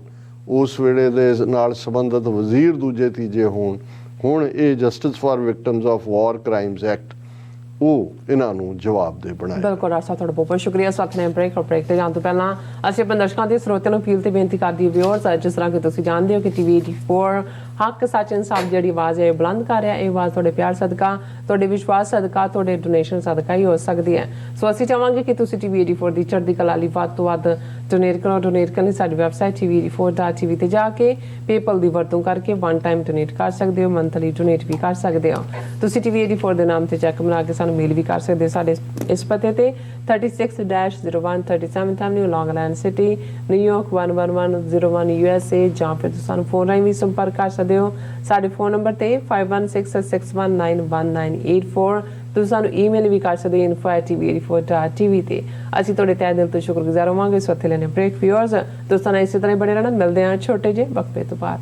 ਉਸ ਵੇਲੇ ਦੇ ਨਾਲ ਸੰਬੰਧਿਤ ਵਜ਼ੀਰ ਦੂਜੇ ਤੀਜੇ ਹੋਣ, ਹੁਣ ਇਹ justice for victims of war crimes act ਉਹ ਇਹਨਾਂ ਨੂੰ ਜਵਾਬਦੇਹ ਬਣਾਇਆ। ਬਿਲਕੁਲ ਰਾਜ ਸਾਹਿਬ, ਤੁਹਾਡਾ ਬਹੁਤ ਬਹੁਤ ਸ਼ੁਕਰੀਆ। ਇਸ ਵਕਤ ਨੇ ਬ੍ਰੇਕ ਤੇ ਜਾਣ ਤੋਂ ਪਹਿਲਾਂ ਅਸੀਂ ਆਪਣੇ ਦਰਸ਼ਕਾਂ ਦੇ ਸਰੋਤਿਆਂ ਨੂੰ ਅਪੀਲ ਤੇ ਬੇਨਤੀ ਕਰਦੀ ਹਾਂ ਵਿਊਅਰਸ, ਜਿਸ ਤਰ੍ਹਾਂ ਕਿ ਤੁਸੀਂ ਜਾਣਦੇ ਹੋ ਕਿ TV 84 ਹੱਕ ਸੱਚ ਇਨਸਾਫ ਜਿਹੜੀ ਆਵਾਜ਼ ਹੈ ਬੁਲੰਦ ਕਰ ਰਿਹਾ। ਇਹ ਆਵਾਜ਼ ਤੁਹਾਡੇ ਪਿਆਰ ਸਦਕਾ, ਤੁਹਾਡੇ ਵਿਸ਼ਵਾਸ ਸਦਕਾ, ਤੁਹਾਡੇ ਡੋਨੇਸ਼ਨ ਸਦਕਾ ਹੀ ਹੋ ਸਕਦੀ ਹੈ। ਸੋ ਅਸੀਂ ਚਾਹਾਂਗੇ ਕਿ ਤੁਸੀਂ TV 84 ਦੀ ਚੜ੍ਹਦੀ ਕਲਾ ਲਈ ਵੱਧ ਤੋਂ ਵੱਧ ਡੋਨੇਟ ਕਰੋ। ਡੋਨੇਟ ਕਰਨ ਲਈ ਸਾਡੀ ਵੈਬਸਾਈਟ TV84.tv ਤੇ ਜਾ ਕੇ ਪੇਪਲ ਦੀ ਵਰਤੋਂ ਕਰਕੇ ਵਨ ਟਾਈਮ ਡੋਨੇਟ ਕਰ ਸਕਦੇ ਹੋ, ਮੰਥਲੀ ਡੋਨੇਟ ਵੀ ਕਰ ਸਕਦੇ ਹੋ। ਤੁਸੀਂ TV 84 ਦੇ ਨਾਮ ਤੇ ਚੈੱਕ ਬਣਾ ਕੇ ਸਾਨੂੰ ਮੇਲ ਵੀ ਕਰ ਸਕਦੇ ਹੋ ਸਾਡੇ ਇਸ ਪਤੇ ਤੇ 36-01 37th Avenue, Long Island City, New York 11101 USA, ਜਾਂ ਫਿਰ ਤੁਸੀਂ ਸਾਨੂੰ ਫੋਨ ਰਾਹੀਂ ਵੀ ਸੰਪਰਕ ਕਰ ਸਕਦੇ ਹੋ। ਸਾਡੇ ਫੋਨ ਨੰਬਰ ਤੇ 5166191984। ਤੁਸੀਂ ਸਾਨੂੰ ਈਮੇਲ ਵੀ ਕਰ ਸਕਦੇ ਹੋ info@tv84.tv ਤੇ। ਅਸੀਂ ਤੁਹਾਡੇ ਤਹਿ ਦਿਲ ਤੋਂ ਸ਼ੁਕਰਗੁਜ਼ਾਰ ਹੋਵਾਂਗੇ। ਸੋ ਇੱਥੇ ਲੈਣੇ ਬ੍ਰੇਕ। ਵਿਊਅਰਸ ਦੋਸਤਾਂ ਨਾਲ ਇਸੇ ਤਰ੍ਹਾਂ ਬਣੇ ਰਹਿਣਾ। ਮਿਲਦੇ ਹਾਂ ਛੋਟੇ ਜਿਹੇ ਵਕਫੇ ਤੋਂ ਬਾਅਦ।